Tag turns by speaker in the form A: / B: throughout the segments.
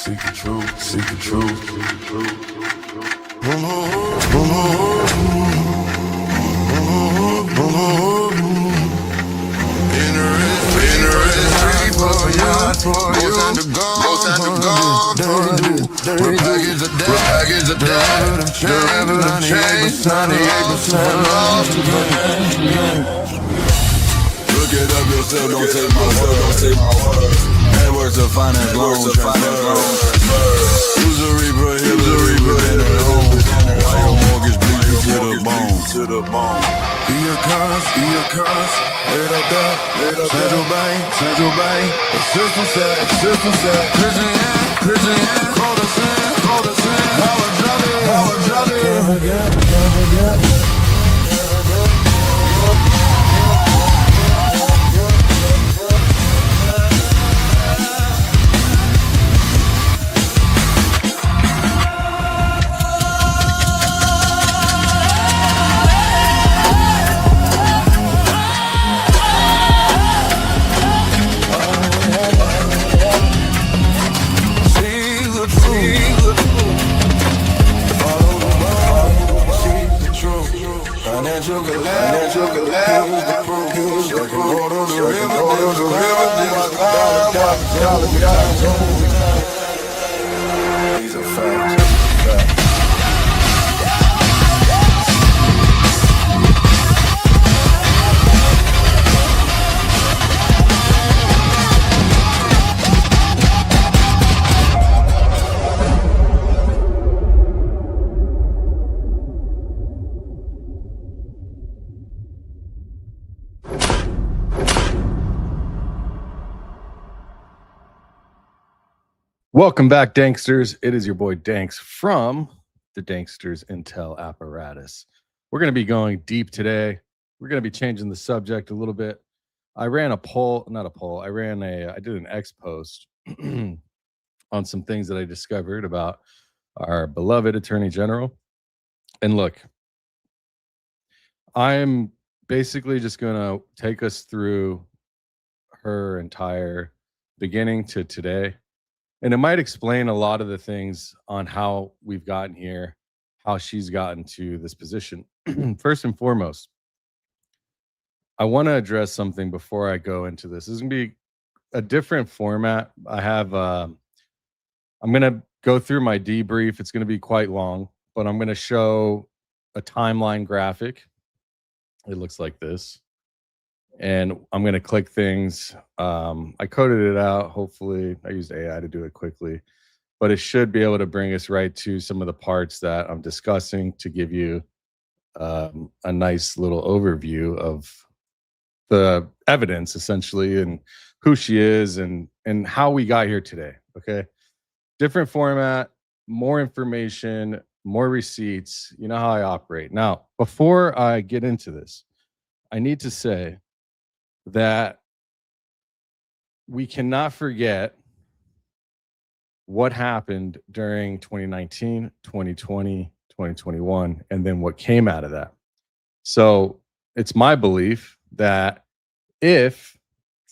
A: Seek the truth, seek the truth. Package of debt, change, 98% lost again. Look it up yourself, don't take my word. Networks of finance, loans, transfer. Usury prohibited at home. Why your mortgage bleed you to the bone? Be a curse, laid up there. Central bank. The system set. Prison, call us in. How a job it. Can't forget. These are facts.
B: Welcome back, Danksters. It is your boy Danks from the Danksters Intel apparatus. We're going to be going deep today. We're going to be changing the subject a little bit. I ran I did an X post on some things that I discovered about our beloved Attorney General. And look, I'm basically just going to take us through her entire beginning to today. And it might explain a lot of the things on how we've gotten here, how she's gotten to this position. First and foremost, I want to address something before I go into this. This is going to be a different format. I'm going to go through my debrief. It's going to be quite long, but I'm going to show a timeline graphic. It looks like this. And I'm going to click things. I coded it out. Hopefully, I used AI to do it quickly, but it should be able to bring us right to some of the parts that I'm discussing to give you a nice little overview of the evidence, essentially, and who she is and how we got here today. Okay, different format, more information, more receipts. You know how I operate. Now, before I get into this, I need to say that we cannot forget what happened during 2019, 2020, 2021, and then what came out of that. So it's my belief that if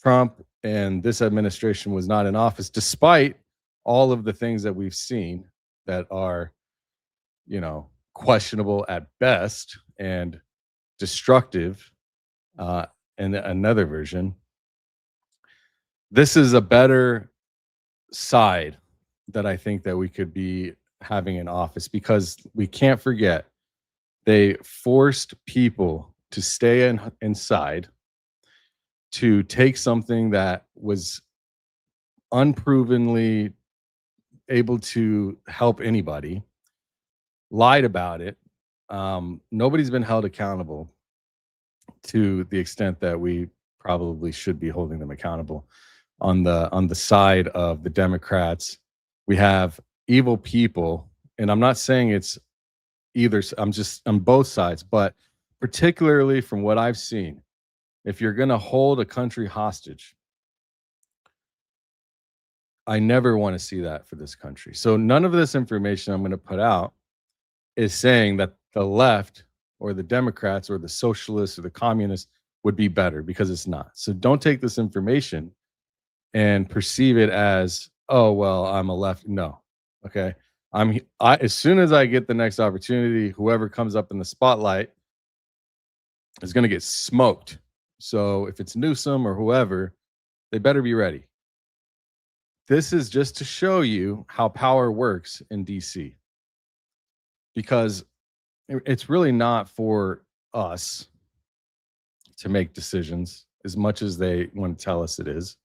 B: Trump and this administration was not in office, despite all of the things that we've seen that are, questionable at best and destructive, and another version, this is a better side that I think that we could be having in office, because we can't forget they forced people to stay inside, to take something that was unprovenly able to help anybody, lied about it. Nobody's been held accountable to the extent that we probably should be holding them accountable. On the side of the Democrats, we have evil people, and I'm not saying it's either. I'm just on both sides, but particularly from what I've seen, if you're going to hold a country hostage, I never want to see that for this country. So none of this information I'm going to put out is saying that the left or the Democrats or the socialists or the communists would be better, because it's not. So don't take this information and perceive it as, oh, well, I'm a left. No. Okay. As soon as I get the next opportunity, whoever comes up in the spotlight is going to get smoked. So if it's Newsom or whoever, they better be ready. This is just to show you how power works in DC, because it's really not for us to make decisions as much as they want to tell us it is.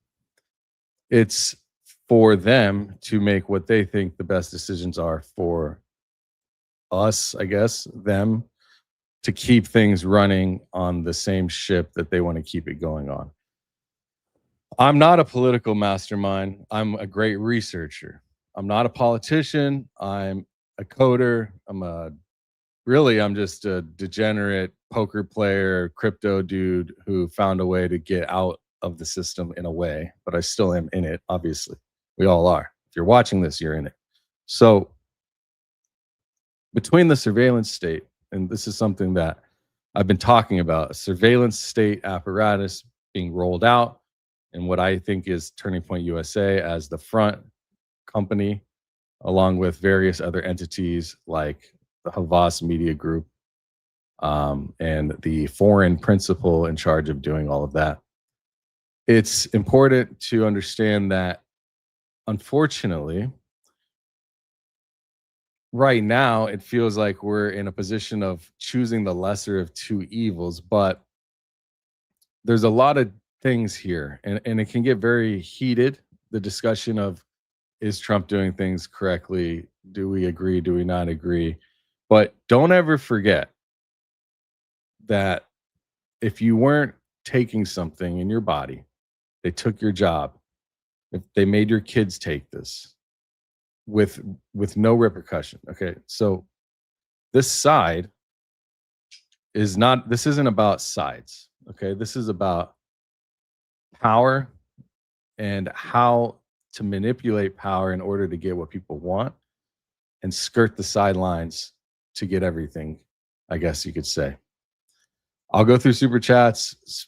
B: It's for them to make what they think the best decisions are for us, I guess, them, to keep things running on the same ship that they want to keep it going on. I'm not a political mastermind. I'm a great researcher. I'm not a politician. I'm a coder. I'm just a degenerate poker player, crypto dude who found a way to get out of the system in a way, but I still am in it, obviously. We all are. If you're watching this, you're in it. So between the surveillance state, and this is something that I've been talking about, a surveillance state apparatus being rolled out, and what I think is Turning Point USA as the front company, along with various other entities like the Havas Media Group, and the foreign principal in charge of doing all of that. It's important to understand that, unfortunately, right now it feels like we're in a position of choosing the lesser of two evils, but there's a lot of things here, and it can get very heated, the discussion of, is Trump doing things correctly? Do we agree? Do we not agree? But don't ever forget that if you weren't taking something in your body, they took your job. If they made your kids take this with no repercussion. Okay, so this side is not, this isn't about sides. Okay, this is about power and how to manipulate power in order to get what people want and skirt the sidelines to get everything, I guess you could say. I'll go through super chats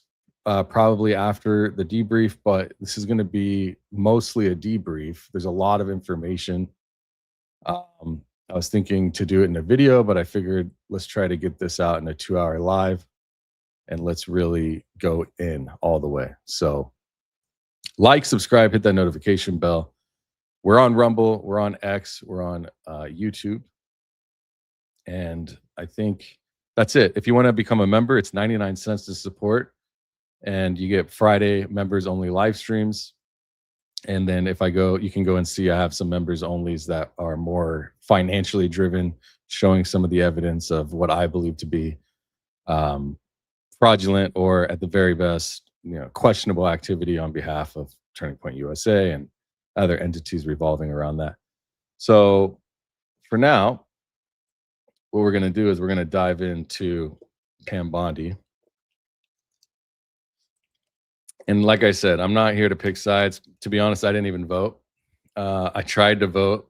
B: probably after the debrief, but this is going to be mostly a debrief. There's a lot of information. I was thinking to do it in a video, but I figured let's try to get this out in a 2-hour live, and let's really go in all the way. So like, subscribe, hit that notification bell. We're on Rumble, we're on X, we're on YouTube. And I think that's it. If you want to become a member, it's 99 cents to support. And you get Friday members only live streams. And then if I go, you can go and see I have some members onlys that are more financially driven, showing some of the evidence of what I believe to be fraudulent, or at the very best, questionable activity on behalf of Turning Point USA and other entities revolving around that. So for now, what we're going to do is we're going to dive into Pam Bondi. And like I said, I'm not here to pick sides. To be honest, I didn't even vote. I tried to vote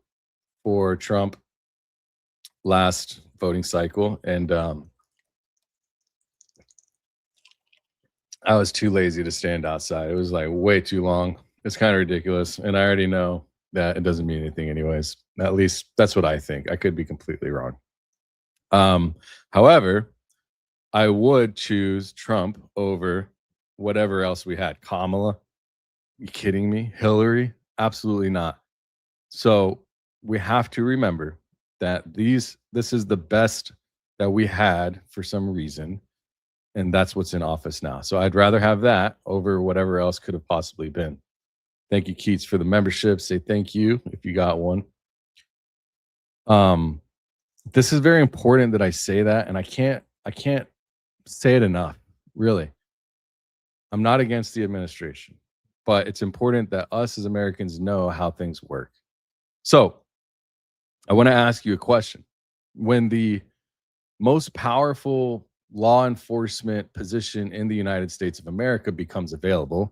B: for Trump last voting cycle, and I was too lazy to stand outside. It was like way too long. It's kind of ridiculous. And I already know that it doesn't mean anything anyways. At least that's what I think. I could be completely wrong. However, I would choose Trump over whatever else we had. Kamala? You kidding me? Hillary? Absolutely not. So we have to remember that this is the best that we had for some reason, and that's what's in office now. So I'd rather have that over whatever else could have possibly been. Thank you, Keats, for the membership. Say thank you if you got one. This is very important that I say that, and I can't say it enough, really. I'm not against the administration, but it's important that us as Americans know how things work. So I want to ask you a question. When the most powerful law enforcement position in the United States of America becomes available,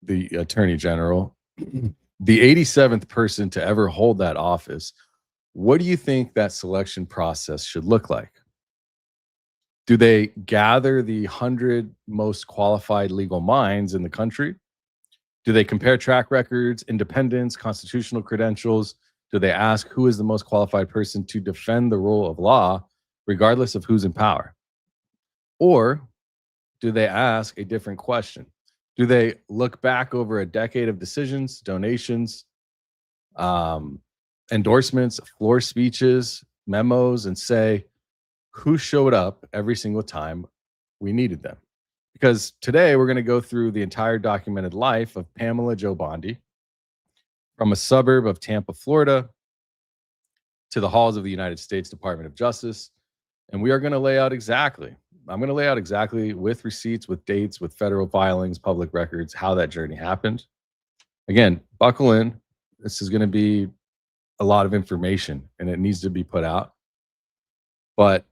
B: the Attorney General, the 87th person to ever hold that office, what do you think that selection process should look like? Do they gather the 100 most qualified legal minds in the country? Do they compare track records, independence, constitutional credentials? Do they ask who is the most qualified person to defend the rule of law, regardless of who's in power? Or do they ask a different question? Do they look back over a decade of decisions, donations, endorsements, floor speeches, memos, and say who showed up every single time we needed them? Because today we're going to go through the entire documented life of Pamela Jo Bondi, from a suburb of Tampa, Florida, to the halls of the United States Department of Justice. And we are going to lay out exactly, I'm going to lay out exactly with receipts, with dates, with federal filings, public records, how that journey happened. Again, buckle in. This is going to be a lot of information and it needs to be put out. But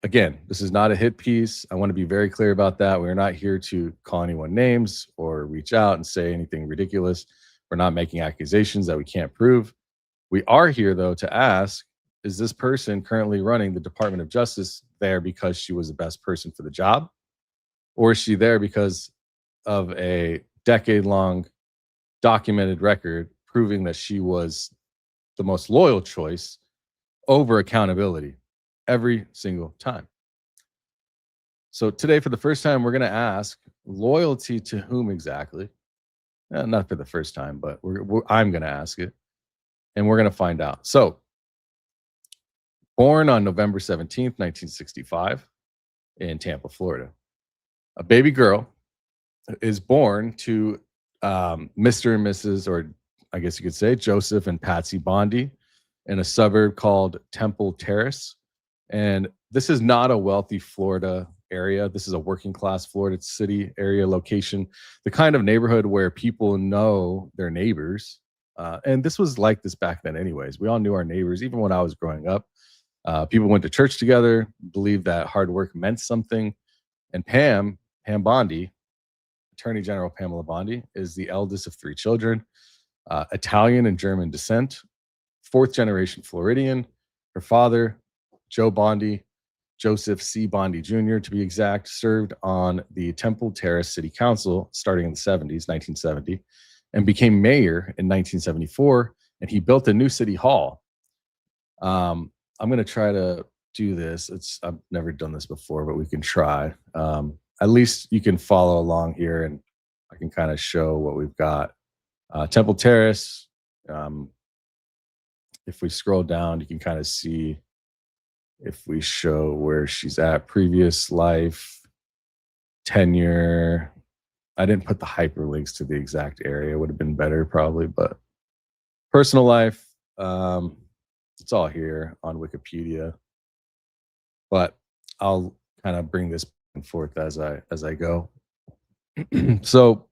B: again, this is not a hit piece. I want to be very clear about that. We're not here to call anyone names or reach out and say anything ridiculous. We're not making accusations that we can't prove. We are here, though, to ask, is this person currently running the Department of Justice there because she was the best person for the job? Or is she there because of a decade-long documented record proving that she was the most loyal choice over accountability every single time? So today, for the first time, we're going to ask loyalty to whom exactly? Not for the first time, but I'm going to ask it, and we're going to find out. So, born on November 17th, 1965, in Tampa, Florida, a baby girl is born to Mr. and Mrs., or I guess you could say Joseph and Patsy Bondi, in a suburb called Temple Terrace. And this is not a wealthy Florida area. This is a working class Florida city area location, the kind of neighborhood where people know their neighbors. And this was like this back then anyways. We all knew our neighbors, even when I was growing up. People went to church together, believed that hard work meant something. And Pam Bondi, Attorney General Pamela Bondi, is the eldest of 3 children, Italian and German descent, 4th generation Floridian. Her father, Joe Bondi, Joseph C. Bondi Jr., to be exact, served on the Temple Terrace City Council starting in the 70s, 1970, and became mayor in 1974, and he built a new city hall. I'm going to try to do this. I've never done this before, but we can try. At least you can follow along here, and I can kind of show what we've got. Temple Terrace, if we scroll down, you can kind of see if we show where she's at, previous life, tenure. I didn't put the hyperlinks to the exact area. Would have been better probably, but personal life, it's all here on Wikipedia. But I'll kind of bring this back and forth as I go. So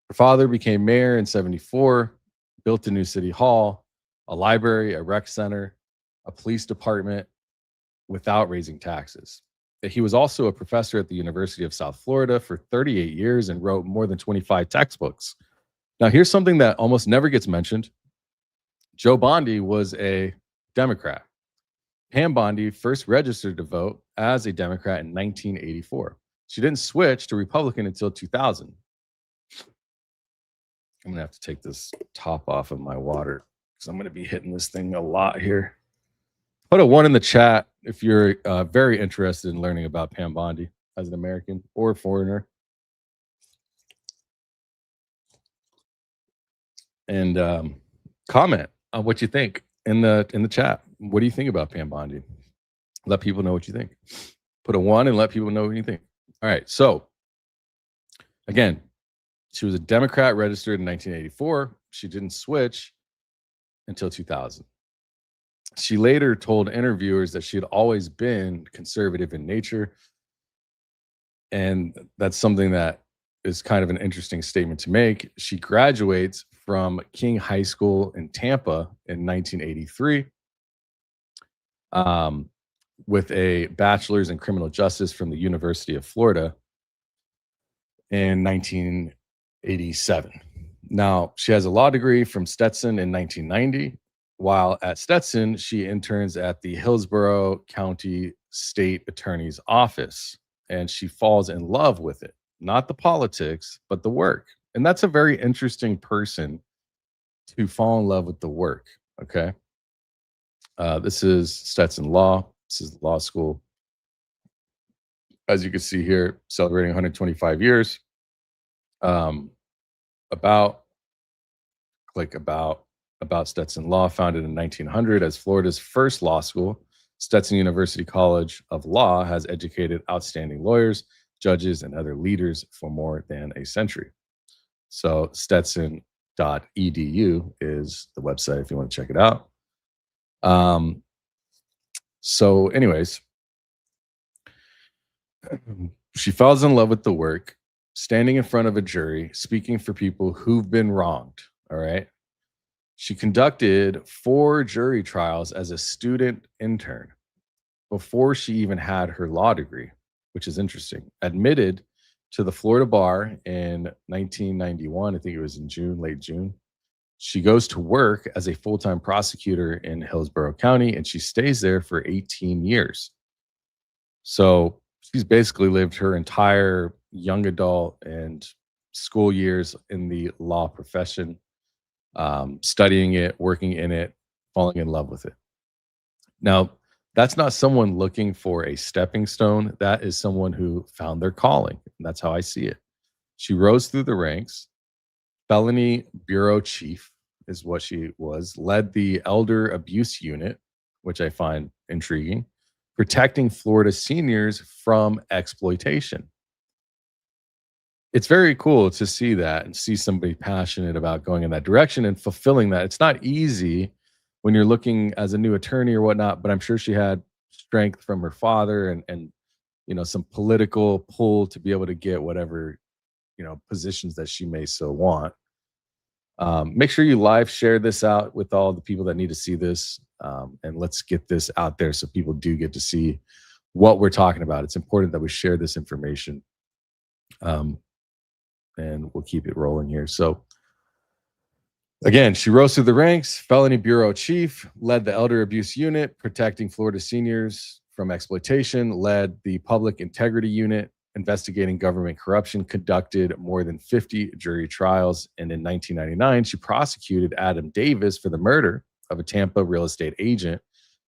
B: her father became mayor in 74, built a new city hall, a library, a rec center, a police department without raising taxes. He was also a professor at the University of South Florida for 38 years and wrote more than 25 textbooks. Now, here's something that almost never gets mentioned. Joe Bondi was a Democrat. Pam Bondi first registered to vote as a Democrat in 1984. She didn't switch to Republican until 2000. I'm going to have to take this top off of my water because I'm going to be hitting this thing a lot here. Put a 1 in the chat if you're very interested in learning about Pam Bondi as an American or foreigner. And comment on what you think in the chat. What do you think about Pam Bondi? Let people know what you think. Put a 1 and let people know what you think. All right. So again, she was a Democrat registered in 1984. She didn't switch until 2000. She later told interviewers that she had always been conservative in nature. And that's something that is kind of an interesting statement to make. She graduates from King High School in Tampa in 1983 with a bachelor's in criminal justice from the University of Florida in 1987. Now, she has a law degree from Stetson in 1990. While at Stetson, she interns at the Hillsborough County State Attorney's Office, and she falls in love with it. Not the politics, but the work. And that's a very interesting person to fall in love with the work. Okay. This is Stetson Law. This is the law school. As you can see here, celebrating 125 years. About click about Stetson Law, founded in 1900 as Florida's first law school. Stetson University College of Law has educated outstanding lawyers, judges, and other leaders for more than a century. So stetson.edu is the website if you want to check it out. So anyways, she falls in love with the work, standing in front of a jury, speaking for people who've been wronged. All right. She conducted 4 jury trials as a student intern before she even had her law degree, which is interesting. Admitted to the Florida bar in 1991, I think it was in June, late June. She goes to work as a full-time prosecutor in Hillsborough County, and she stays there for 18 years. So she's basically lived her entire young adult and school years in the law profession, studying it, working in it, falling in love with it. Now, that's not someone looking for a stepping stone. That is someone who found their calling. And that's how I see it. She rose through the ranks. Felony bureau chief is what she was, led the elder abuse unit, which I find intriguing, protecting Florida seniors from exploitation. It's very cool to see that and see somebody passionate about going in that direction and fulfilling that. It's not easy when you're looking as a new attorney or whatnot, but I'm sure she had strength from her father and some political pull to be able to get whatever, positions that she may so want. Make sure you live share this out with all the people that need to see this. And let's get this out there so people do get to see what we're talking about. It's important that we share this information. And we'll keep it rolling here. So again, she rose through the ranks, felony bureau chief, led the elder abuse unit, protecting Florida seniors from exploitation, led the public integrity unit, investigating government corruption, conducted more than 50 jury trials. And in 1999, she prosecuted Adam Davis for the murder of a Tampa real estate agent,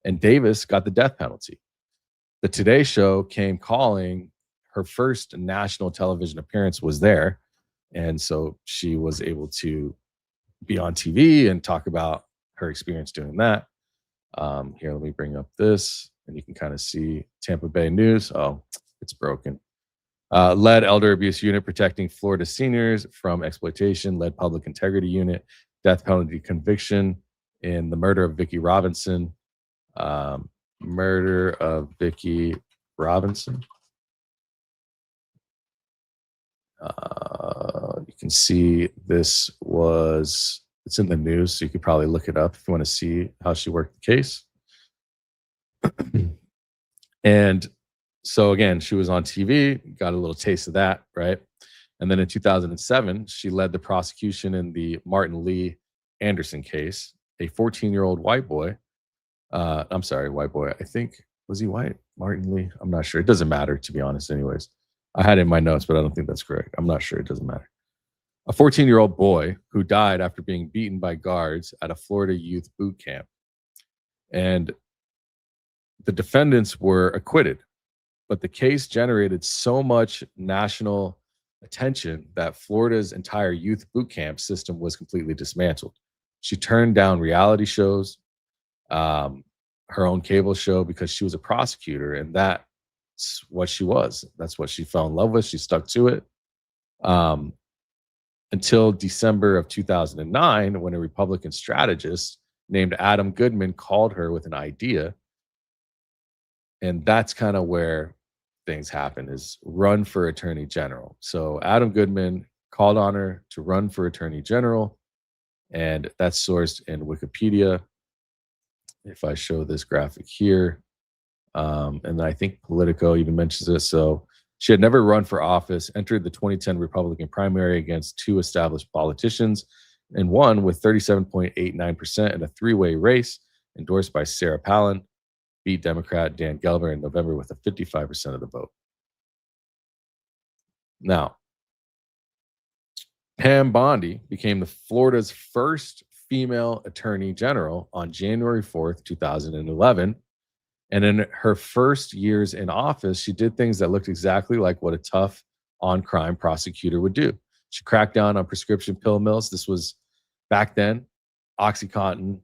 B: and Davis got the death penalty. The Today Show came calling. Her first national television appearance was there. And so she was able to be on TV and talk about her experience doing that. Here, let me bring up this, and you can kind of see Tampa Bay News. Oh, it's broken. Led elder abuse unit, protecting Florida seniors from exploitation, led public integrity unit, death penalty conviction in the murder of Vicki Robinson. Murder of Vicki Robinson. You can see it's in the news, so you could probably look it up if you want to see how she worked the case. And so again, she was on TV, got a little taste of that, right? And then in 2007, she led the prosecution in the Martin Lee Anderson case, a 14-year-old white boy. White boy. I think, was he white? Martin Lee? I'm not sure. It doesn't matter, to be honest, anyways. I had it in my notes, but I don't think that's correct. I'm not sure. It doesn't matter. A 14-year-old boy who died after being beaten by guards at a Florida youth boot camp. And the defendants were acquitted, but the case generated so much national attention that Florida's entire youth boot camp system was completely dismantled. She turned down reality shows, her own cable show, because she was a prosecutor, and that's what she was. That's what she fell in love with. She stuck to it. Until December of 2009, when a Republican strategist named Adam Goodman called her with an idea. And that's kind of where things happen, is run for attorney general. So Adam Goodman called on her to run for attorney general, and that's sourced in Wikipedia. If I show this graphic here, and I think Politico even mentions it. So she had never run for office, entered the 2010 Republican primary against 2 established politicians, and won with 37.89% in a 3-way race endorsed by Sarah Palin, beat Democrat Dan Gelber in November with a 55% of the vote. Now, Pam Bondi became Florida's first female attorney general on January 4th, 2011. And in her first years in office, she did things that looked exactly like what a tough on-crime prosecutor would do. She cracked down on prescription pill mills. This was back then, OxyContin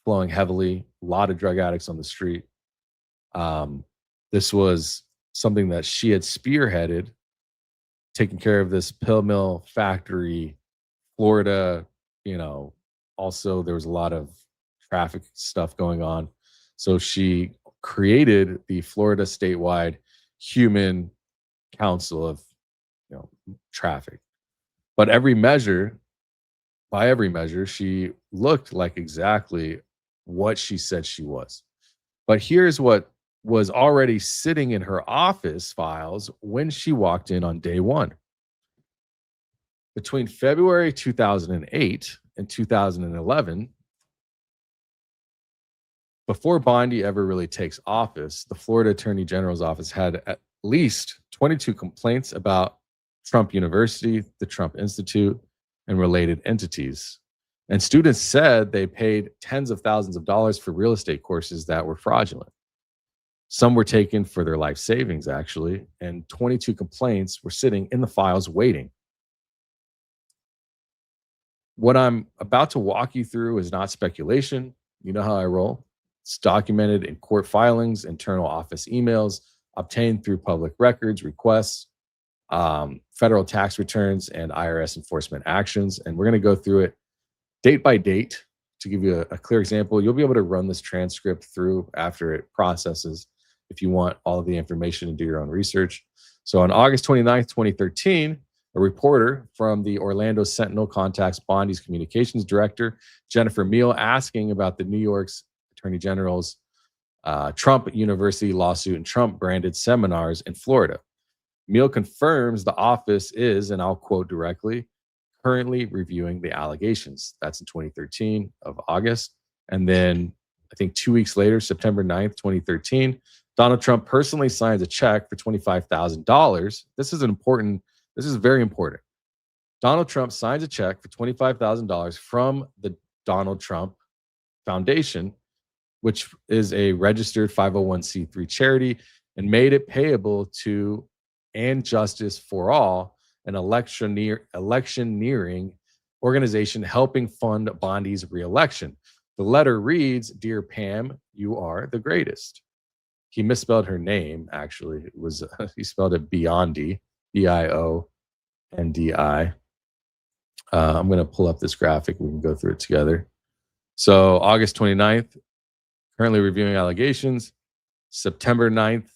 B: flowing heavily, a lot of drug addicts on the street. This was something that she had spearheaded, taking care of this pill mill factory, Florida. Also there was a lot of traffic stuff going on. So she created the Florida statewide Human Council of traffic. But by every measure, she looked like exactly what she said she was. But here's what was already sitting in her office files when she walked in on day one. Between February 2008 and 2011, before Bondi ever really takes office, the Florida Attorney General's office had at least 22 complaints about Trump University, the Trump Institute, and related entities. And students said they paid tens of thousands of dollars for real estate courses that were fraudulent. Some were taken for their life savings, actually, and 22 complaints were sitting in the files waiting. What I'm about to walk you through is not speculation. You know how I roll. It's documented in court filings, internal office emails, obtained through public records, requests, federal tax returns, and IRS enforcement actions. And we're going to go through it date by date to give you a clear example. You'll be able to run this transcript through after it processes if you want all of the information and do your own research. So on August 29th, 2013, a reporter from the Orlando Sentinel contacts Bondi's communications director, Jennifer Meal, asking about the New York's Attorney General's Trump University lawsuit and Trump branded seminars in Florida. Meal confirms the office is, and I'll quote directly, currently reviewing the allegations. That's in 2013 of August. And then I think 2 weeks later, September 9th, 2013, Donald Trump personally signs a check for $25,000. This is very important. Donald Trump signs a check for $25,000 from the Donald Trump Foundation, which is a registered 501c3 charity, and made it payable to And Justice for All, an electioneering organization helping fund Bondi's reelection. The letter reads, "Dear Pam, you are the greatest." He misspelled her name, actually. It was he spelled it Bondi, Biondi. I'm going to pull up this graphic. We can go through it together. So August 29th, currently reviewing allegations. September 9th,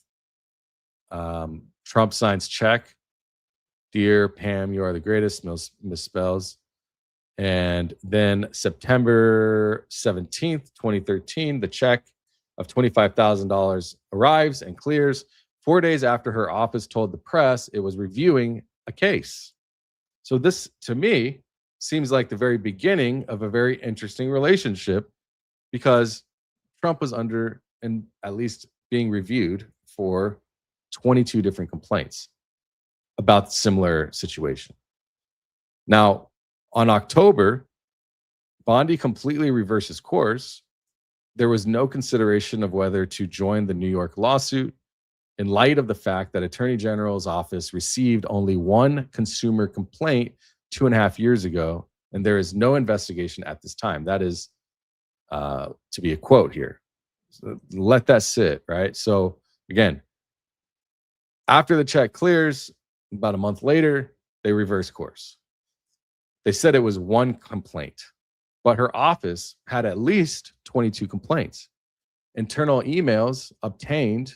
B: Trump signs check. "Dear Pam, you are the greatest," misspells. And then September 17th, 2013, the check of $25,000 arrives and clears 4 days after her office told the press it was reviewing a case. So this, to me, seems like the very beginning of a very interesting relationship, because Trump was under and at least being reviewed for 22 different complaints about similar situation. Now, on October, Bondi completely reverses course. There was no consideration of whether to join the New York lawsuit in light of the fact that Attorney General's office received only one consumer complaint 2.5 years ago, and there is no investigation at this time. That is to be a quote here. So let that sit, right? So again, after the check clears, about a month later, they reverse course. They said it was one complaint, but her office had at least 22 complaints. Internal emails obtained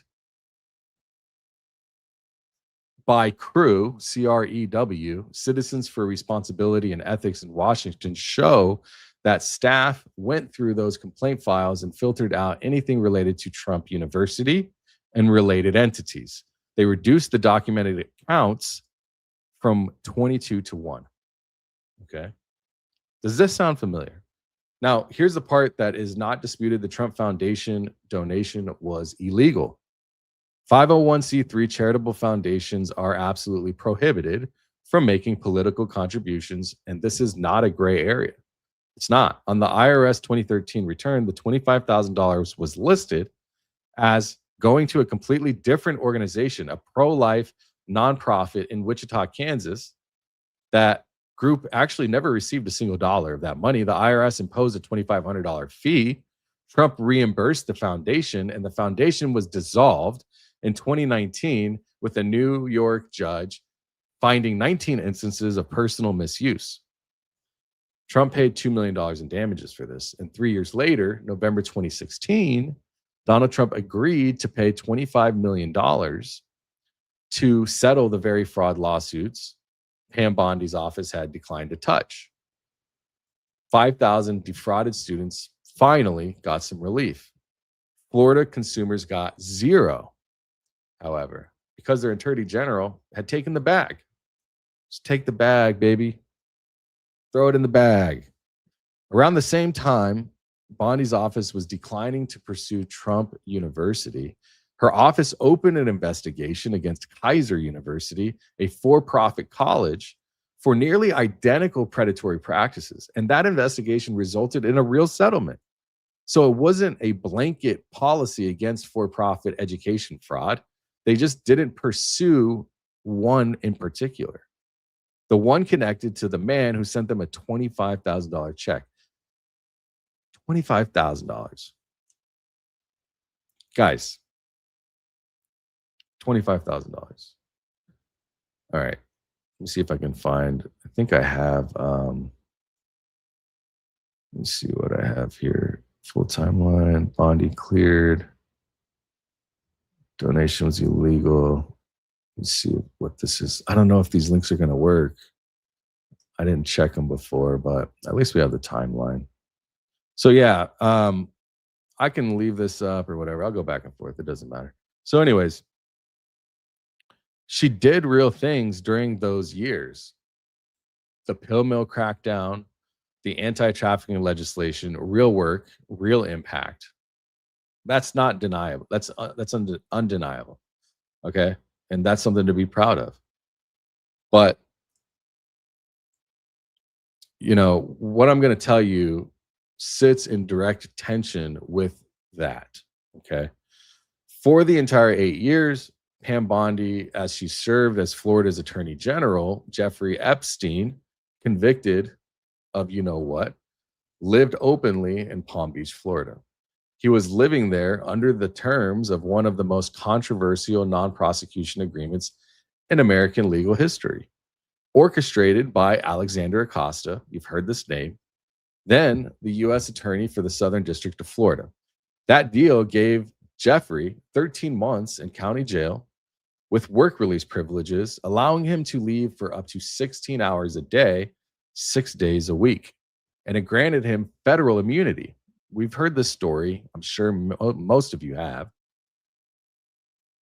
B: by CREW, C-R-E-W, Citizens for Responsibility and Ethics in Washington, show that staff went through those complaint files and filtered out anything related to Trump University and related entities. They reduced the documented accounts from 22 to 1. Okay. Does this sound familiar? Now, here's the part that is not disputed. The Trump Foundation donation was illegal. 501c3 charitable foundations are absolutely prohibited from making political contributions. And this is not a gray area. It's not. On the IRS 2013 return, the $25,000 was listed as going to a completely different organization, a pro-life nonprofit in Wichita, Kansas. That group actually never received a single dollar of that money. The IRS imposed a $2,500 fee. Trump reimbursed the foundation, and the foundation was dissolved in 2019 with a New York judge finding 19 instances of personal misuse. Trump paid $2 million in damages for this. And 3 years later, November 2016, Donald Trump agreed to pay $25 million to settle the very fraud lawsuits Pam Bondi's office had declined to touch. 5,000 defrauded students finally got some relief. Florida consumers got zero, however, because their attorney general had taken the bag. Just take the bag, baby. Throw it in the bag. Around the same time, Bondi's office was declining to pursue Trump University. Her office opened an investigation against Kaiser University, a for-profit college, for nearly identical predatory practices. And that investigation resulted in a real settlement. So it wasn't a blanket policy against for-profit education fraud. They just didn't pursue one in particular. The one connected to the man who sent them a $25,000 check. $25,000. Guys, $25,000. All right. Let me see if I can find, I think I have, let me see what I have here. Full timeline, Bondi cleared. Donation was illegal. Let's see what this is. I don't know if these links are going to work. I didn't check them before, but at least we have the timeline. So yeah, I can leave this up or whatever. I'll go back and forth. It doesn't matter. So anyways, she did real things during those years. The pill mill crackdown, the anti-trafficking legislation, real work, real impact. That's not deniable. That's undeniable. Okay. And that's something to be proud of. But, you know, what I'm going to tell you sits in direct tension with that. Okay. For the entire 8 years, Pam Bondi, as she served as Florida's Attorney General, Jeffrey Epstein, convicted of you know what, lived openly in Palm Beach, Florida. He was living there under the terms of one of the most controversial non-prosecution agreements in American legal history, orchestrated by Alexander Acosta. You've heard this name. Then the U.S. Attorney for the Southern District of Florida. That deal gave Jeffrey 13 months in county jail with work release privileges, allowing him to leave for up to 16 hours a day, 6 days a week. And it granted him federal immunity. We've heard this story. I'm sure most of you have.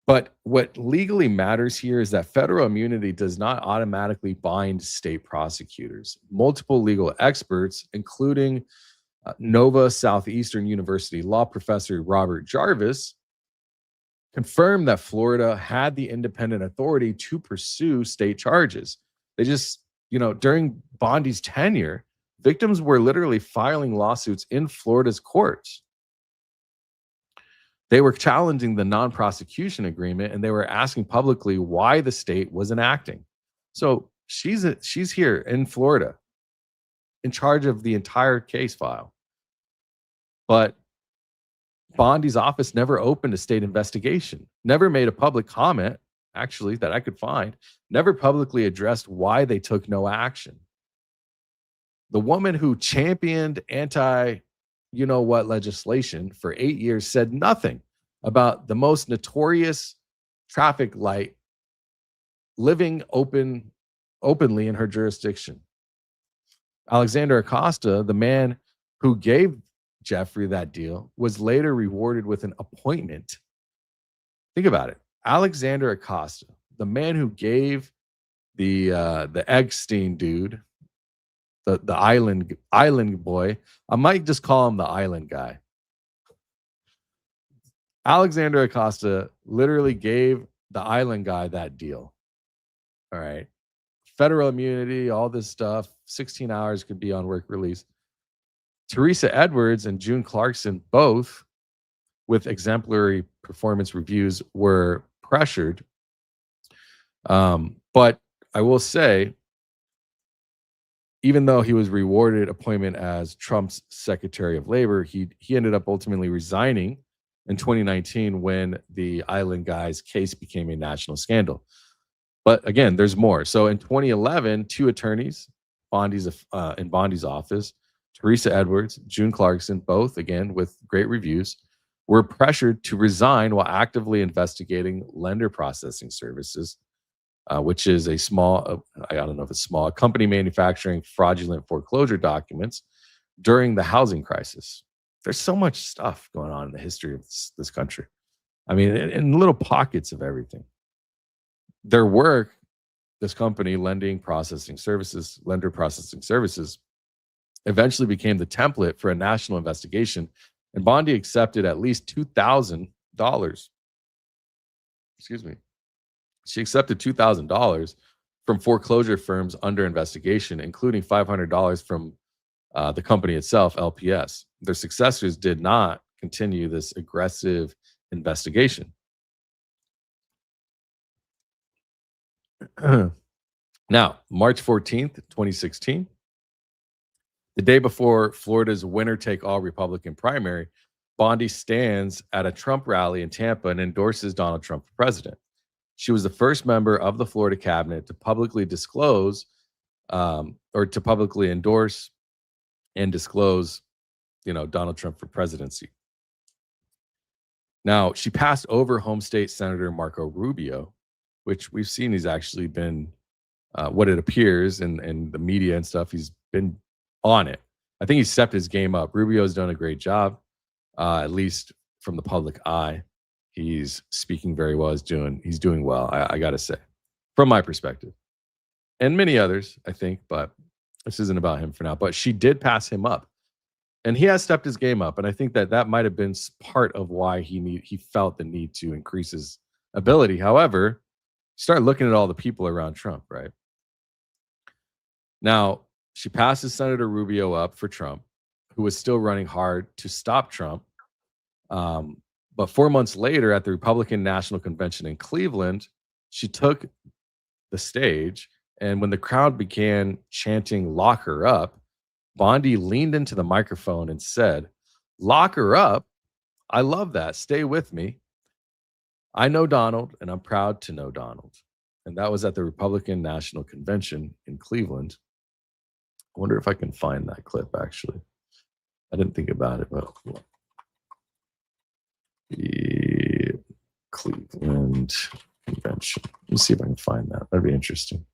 B: But what legally matters here is that federal immunity does not automatically bind state prosecutors. Multiple legal experts, including Nova Southeastern University law professor Robert Jarvis, confirmed that Florida had the independent authority to pursue state charges. They just, you know, during Bondi's tenure, victims were literally filing lawsuits in Florida's courts. They were challenging the non-prosecution agreement, and they were asking publicly why the state wasn't acting. So she's here in Florida in charge of the entire case file. But Bondi's office never opened a state investigation, never made a public comment, actually, that I could find, never publicly addressed why they took no action. The woman who championed anti-you-know-what legislation for 8 years said nothing about the most notorious traffic light living openly in her jurisdiction. Alexander Acosta, the man who gave Jeffrey that deal, was later rewarded with an appointment. Think about it. Alexander Acosta, the man who gave the Eggstein dude, the island boy, I might just call him the island guy. Alexander Acosta literally gave the island guy that deal. All right. federal immunity, all this stuff. 16 hours could be on work release. Teresa Edwards and June Clarkson, both with exemplary performance reviews, were pressured. But I will say, even though he was rewarded appointment as Trump's Secretary of Labor, he ended up ultimately resigning in 2019 when the Island Guys case became a national scandal. But again, there's more. So in 2011, two attorneys in Bondi's office, Teresa Edwards, June Clarkson, both again with great reviews, were pressured to resign while actively investigating lender processing services, which is a small, I don't know if it's small, a company manufacturing fraudulent foreclosure documents during the housing crisis. There's so much stuff going on in the history of this country. I mean, in little pockets of everything. Their work, this company, lender processing services, eventually became the template for a national investigation, and Bondi accepted at least $2,000. Excuse me. She accepted $2,000 from foreclosure firms under investigation, including $500 from the company itself, LPS. Their successors did not continue this aggressive investigation. Now, March 14th, 2016, the day before Florida's winner-take-all Republican primary, Bondi stands at a Trump rally in Tampa and endorses Donald Trump for president. She was the first member of the Florida cabinet to publicly disclose or to publicly endorse and disclose, Donald Trump for presidency. Now, she passed over home state Senator Marco Rubio, which we've seen he's actually been, what it appears in the media and stuff, he's been on it. I think he's stepped his game up. Rubio's done a great job, at least from the public eye. He's speaking very well. He's doing well, I got to say, from my perspective. And many others, I think, but this isn't about him for now. But she did pass him up. And he has stepped his game up. And I think that might have been part of why he felt the need to increase his ability. However, start looking at all the people around Trump, right? Now, she passes Senator Rubio up for Trump, who was still running hard to stop Trump. But 4 months later, at the Republican National Convention in Cleveland, she took the stage. And when the crowd began chanting, "Lock her up," Bondi leaned into the microphone and said, "Lock her up? I love that. Stay with me. I know Donald, and I'm proud to know Donald." And that was at the Republican National Convention in Cleveland. I wonder if I can find that clip, actually. I didn't think about it, but the Cleveland Convention. Let me see if I can find that. That'd be interesting.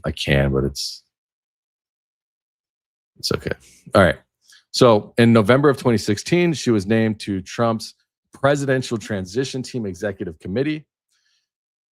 B: I can, but it's okay. All right. So in November of 2016, she was named to Trump's Presidential Transition Team Executive Committee.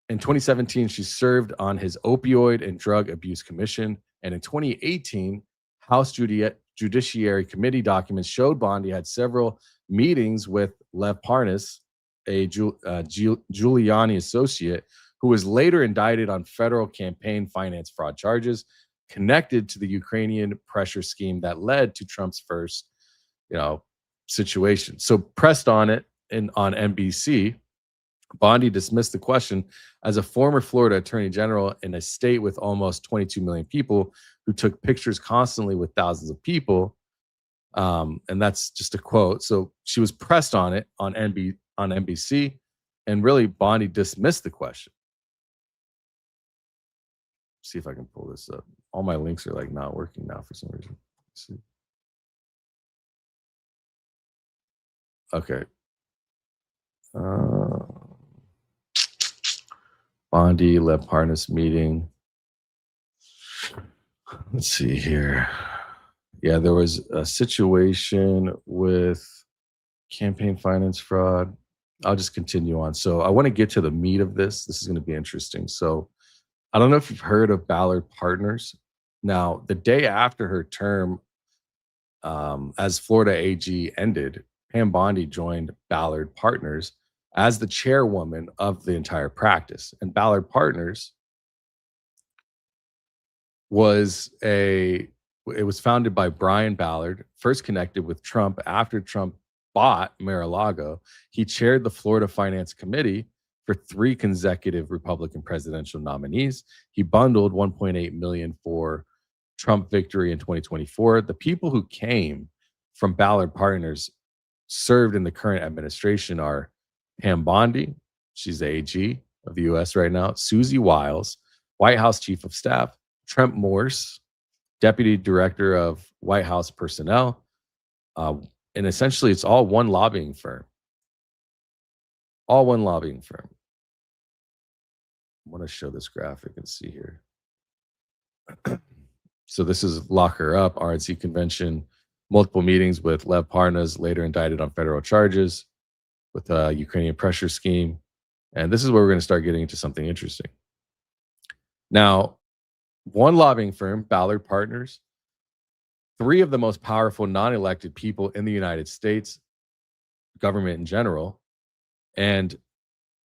B: In 2017, she served on his Opioid and Drug Abuse Commission. And in 2018, House Judiciary Committee documents showed Bondi had several meetings with Lev Parnas, a Giuliani associate, who was later indicted on federal campaign finance fraud charges connected to the Ukrainian pressure scheme that led to Trump's first, situation. So pressed on it on NBC, Bondi dismissed the question as a former Florida attorney general in a state with almost 22 million people who took pictures constantly with thousands of people. And that's just a quote. So she was pressed on it on NBC, and really Bondi dismissed the question. See if I can pull this up. All my links are not working now for some reason. Let's see. Okay. Bondi, Lev Parnas meeting. Let's see here. Yeah, there was a situation with campaign finance fraud. I'll just continue on. So I want to get to the meat of this. This is going to be interesting. So I don't know if you've heard of Ballard Partners. Now, the day after her term as Florida AG ended, Pam Bondi joined Ballard Partners as the chairwoman of the entire practice. And Ballard Partners was it was founded by Brian Ballard, first connected with Trump after Trump bought Mar-a-Lago. He chaired the Florida Finance Committee for 3 consecutive Republican presidential nominees. He bundled $1.8 million for Trump victory in 2024. The people who came from Ballard Partners served in the current administration are Pam Bondi, she's the AG of the U.S. right now, Susie Wiles, White House Chief of Staff, Trent Morse, Deputy Director of White House Personnel, and essentially it's all one lobbying firm. All one lobbying firm. I want to show this graphic and see here. So this is Lock Her Up, RNC convention, multiple meetings with Lev Parnas, later indicted on federal charges with a Ukrainian pressure scheme. And this is where we're going to start getting into something interesting. Now, one lobbying firm, Ballard Partners, 3 of the most powerful non-elected people in the United States, government in general. And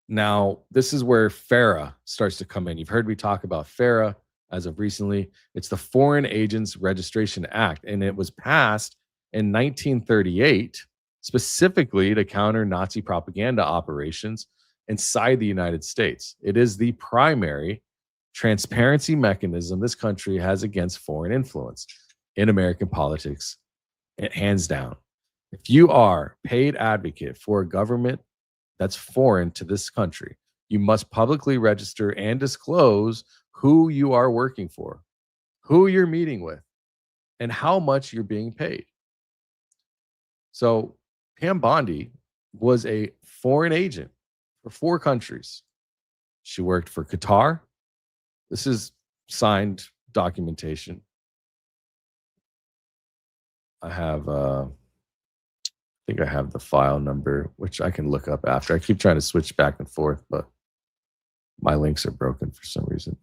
B: now this is where FARA starts to come in. You've heard me talk about FARA as of recently. It's the Foreign Agents Registration Act, and it was passed in 1938 specifically to counter Nazi propaganda operations inside the United States. It is the primary transparency mechanism this country has against foreign influence in American politics, hands down. If you are paid advocate for a government that's foreign to this country, you must publicly register and disclose who you are working for, who you're meeting with, and how much you're being paid. So Pam Bondi was a foreign agent for 4 countries. She worked for Qatar. This is signed documentation. I think I have the file number, which I can look up after. I keep trying to switch back and forth, but my links are broken for some reason.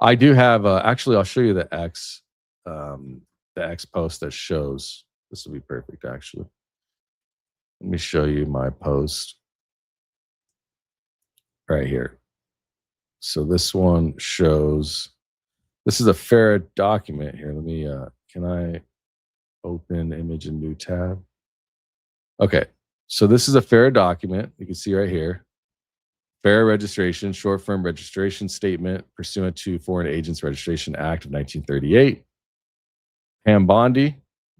B: I do have, actually, I'll show you the X post that shows, this will be perfect, actually. Let me show you my post right here. So this one shows, this is a FARA document here. Let me, can I open image in new tab? Okay, so this is a FARA document. You can see right here. FARA registration, short firm registration statement pursuant to Foreign Agents Registration Act of 1938. Pam Bondi,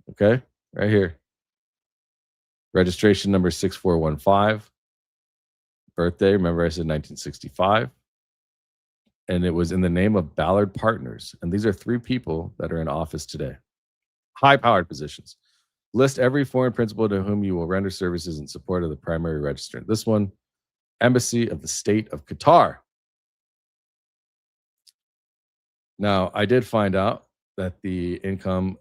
B: okay, right here. Registration number 6415. Birthday, remember I said 1965. And it was in the name of Ballard Partners. And these are 3 people that are in office today. High-powered positions. List every foreign principal to whom you will render services in support of the primary registrant. This one, Embassy of the State of Qatar. Now, I did find out that the income,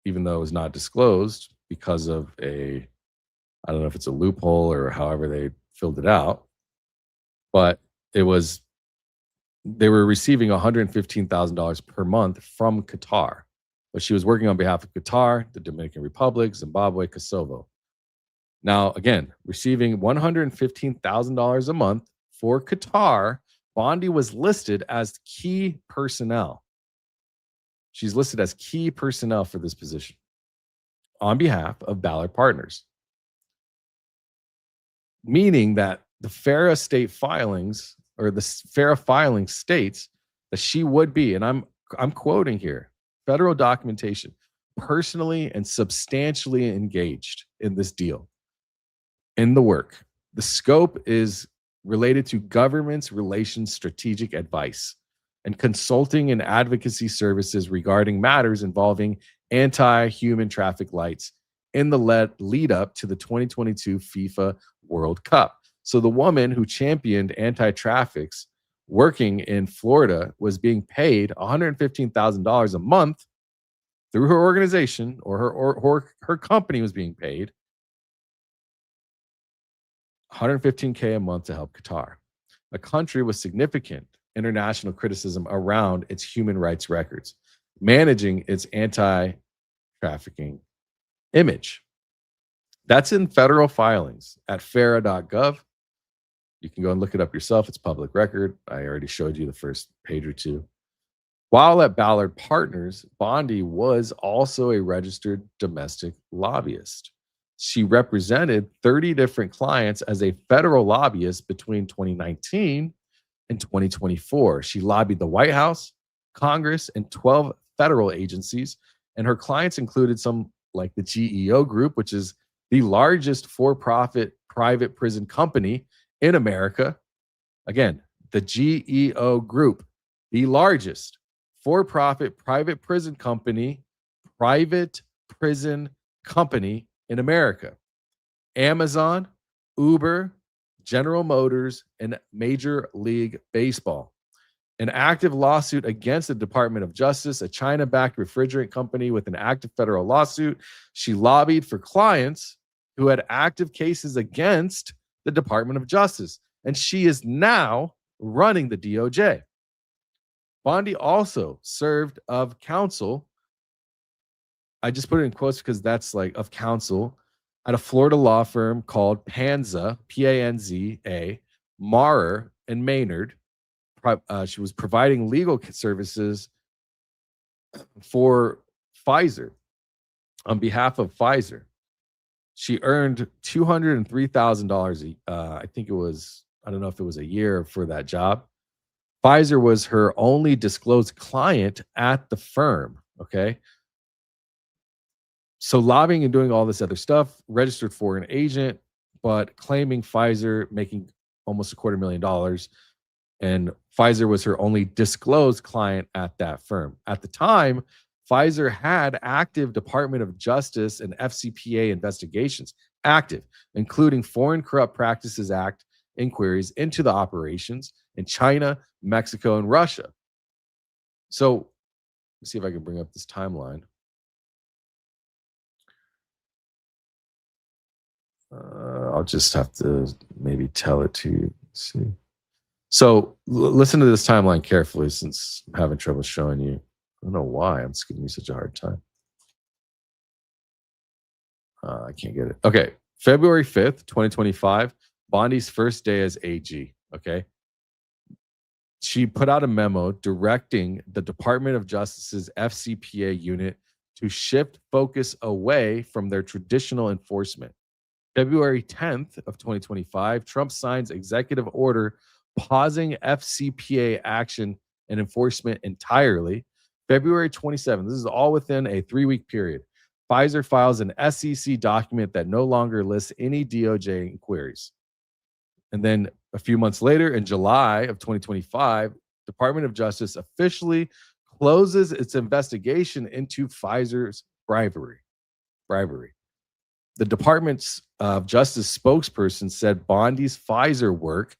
B: even though it was not disclosed because of I don't know if it's a loophole or however they filled it out, but they were receiving $115,000 per month from Qatar. But she was working on behalf of Qatar, the Dominican Republic, Zimbabwe, Kosovo. Now, again, receiving $115,000 a month for Qatar, Bondi was listed as key personnel. She's listed as key personnel for this position on behalf of Ballard Partners. Meaning that the FARA state filings, or the FARA filing states that she would be, and I'm quoting here, federal documentation, personally and substantially engaged in this deal, in the work. The scope is related to government's relations strategic advice and consulting and advocacy services regarding matters involving anti-human traffic lights in the lead up to the 2022 FIFA World Cup. So the woman who championed anti-traffics working in Florida was being paid $115,000 a month through her organization, or her company was being paid $115K a month to help Qatar, a country with significant international criticism around its human rights records, managing its anti-trafficking image. That's in federal filings at FARA.gov. You can go and look it up yourself. It's public record. I already showed you the first page or two. While at Ballard Partners, Bondi was also a registered domestic lobbyist. She represented 30 different clients as a federal lobbyist between 2019 and 2024. She lobbied the White House, Congress, and 12 federal agencies, and her clients included some like the GEO Group, which is the largest for-profit private prison company in America. Again, the GEO Group, the largest for-profit private prison company in America. Amazon, Uber, General Motors, and Major League Baseball. An active lawsuit against the Department of Justice, a China-backed refrigerant company with an active federal lawsuit. She lobbied for clients who had active cases against the Department of Justice, and she is now running the DOJ. Bondi also served of counsel. I just put it in quotes because that's like of counsel at a Florida law firm called Panza, Panza, Maurer and Maynard. She was providing legal services for Pfizer on behalf of Pfizer. She earned $203,000. I think it was, I don't know if it was a year for that job. Pfizer was her only disclosed client at the firm. Okay. So lobbying and doing all this other stuff, registered foreign agent, but claiming Pfizer making almost $250,000. And Pfizer was her only disclosed client at that firm. At the time, Pfizer had active Department of Justice and FCPA investigations, active, including Foreign Corrupt Practices Act inquiries into the operations in China, Mexico, and Russia. So let's see if I can bring up this timeline. I'll just have to maybe tell it to you. Let's see. So listen to this timeline carefully since I'm having trouble showing you. I don't know why I'm just giving you such a hard time. I can't get it. Okay. February 5th, 2025, Bondi's first day as AG. Okay. She put out a memo directing the Department of Justice's FCPA unit to shift focus away from their traditional enforcement. February 10th of 2025, Trump signs executive order pausing FCPA action and enforcement entirely. February 27th, this is all within a 3-week period. Pfizer files an SEC document that no longer lists any DOJ inquiries. And then a few months later, in July of 2025, Department of Justice officially closes its investigation into Pfizer's bribery. The Department of Justice spokesperson said Bondi's Pfizer work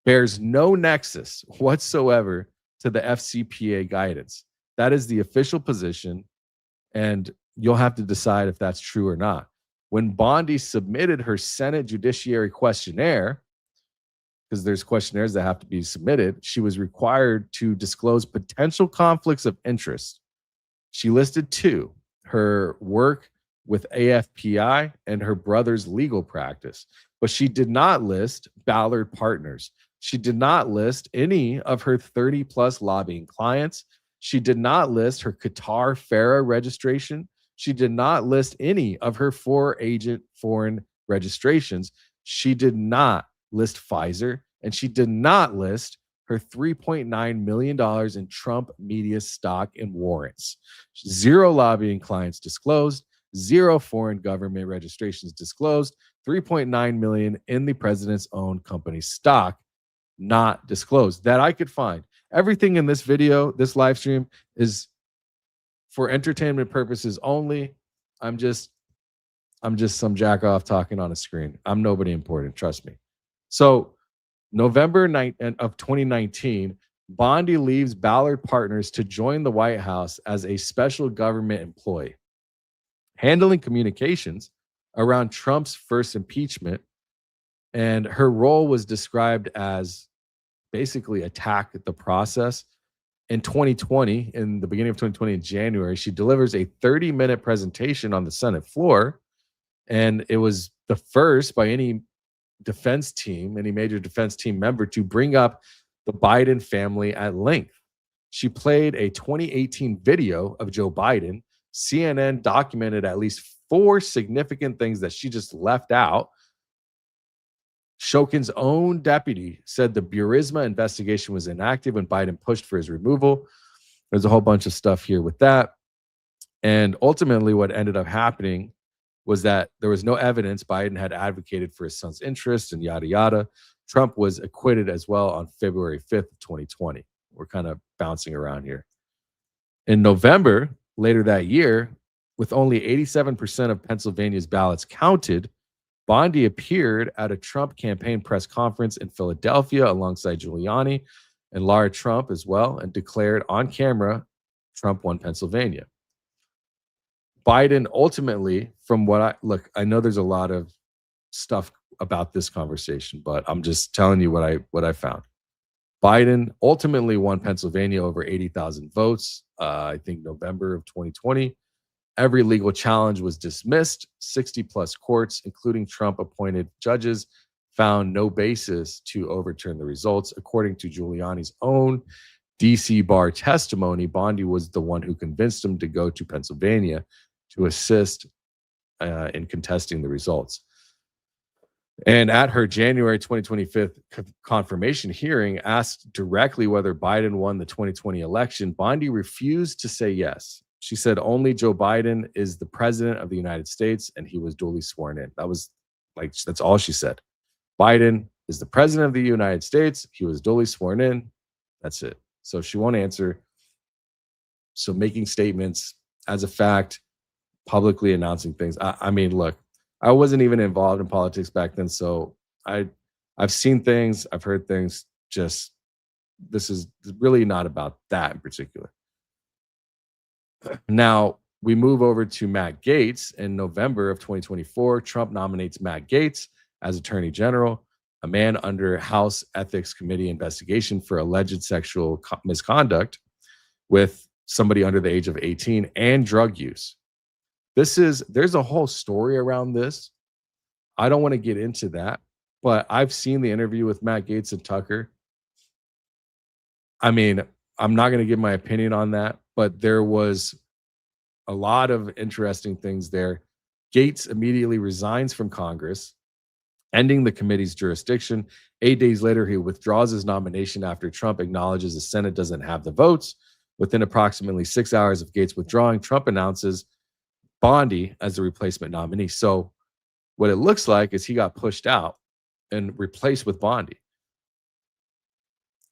B: bears no nexus whatsoever to the FCPA guidance. That is the official position, and you'll have to decide if that's true or not. When Bondi submitted her Senate Judiciary questionnaire, because there's questionnaires that have to be submitted, she was required to disclose potential conflicts of interest. She listed 2, her work with AFPI and her brother's legal practice, but she did not list Ballard Partners. She did not list any of her 30-plus lobbying clients. She did not list her Qatar FARA registration. She did not list any of her 4-agent foreign registrations. She did not list Pfizer, and she did not list her $3.9 million in Trump media stock and warrants. 0 lobbying clients disclosed, 0 foreign government registrations disclosed, 3.9 million in the president's own company stock not disclosed that I could find. Everything in this video, this live stream, is for entertainment purposes only. I'm just some jack off talking on a screen. I'm nobody important, trust me. So November 9th of 2019, Bondi leaves Ballard Partners to join the White House as a special government employee, handling communications around Trump's first impeachment. And her role was described as basically attack the process. In 2020, in the beginning of 2020, in January, she delivers a 30-minute presentation on the Senate floor. And it was the first by any defense team, any major defense team member, to bring up the Biden family at length. She played a 2018 video of Joe Biden. CNN documented at least 4 significant things that she just left out. Shokin's own deputy said the Burisma investigation was inactive when Biden pushed for his removal. There's a whole bunch of stuff here with that. And ultimately, what ended up happening was that there was no evidence Biden had advocated for his son's interest and yada, yada. Trump was acquitted as well on February 5th, 2020. We're kind of bouncing around here. In November, later that year, with only 87% of Pennsylvania's ballots counted, Bondi appeared at a Trump campaign press conference in Philadelphia alongside Giuliani and Lara Trump as well, and declared on camera Trump won Pennsylvania. Biden ultimately, from what I know there's a lot of stuff about this conversation, but I'm just telling you what I found. Biden ultimately won Pennsylvania over 80,000 votes, I think November of 2020. Every legal challenge was dismissed. 60 plus courts, including Trump appointed judges, found no basis to overturn the results. According to Giuliani's own DC bar testimony, Bondi was the one who convinced him to go to Pennsylvania to assist in contesting the results. And at her January 2025 confirmation hearing, asked directly whether Biden won the 2020 election, Bondi refused to say yes. She said only Joe Biden is the president of the United States and he was duly sworn in. That's all she said. Biden is the president of the United States. He was duly sworn in. That's it. So she won't answer. So making statements as a fact, publicly announcing things. I mean, look, I wasn't even involved in politics back then. So I've seen things, I've heard things. Just, this is really not about that in particular. Now, we move over to Matt Gaetz. In November of 2024, Trump nominates Matt Gaetz as Attorney General, a man under House Ethics Committee investigation for alleged sexual misconduct with somebody under the age of 18 and drug use. There's a whole story around this. I don't want to get into that, but I've seen the interview with Matt Gaetz and Tucker. I mean, I'm not going to give my opinion on that, but there was a lot of interesting things there. Gaetz immediately resigns from Congress, ending the committee's jurisdiction. 8 days later, he withdraws his nomination after Trump acknowledges the Senate doesn't have the votes. Within approximately 6 hours of Gaetz withdrawing, Trump announces Bondi as the replacement nominee. So what it looks like is he got pushed out and replaced with Bondi.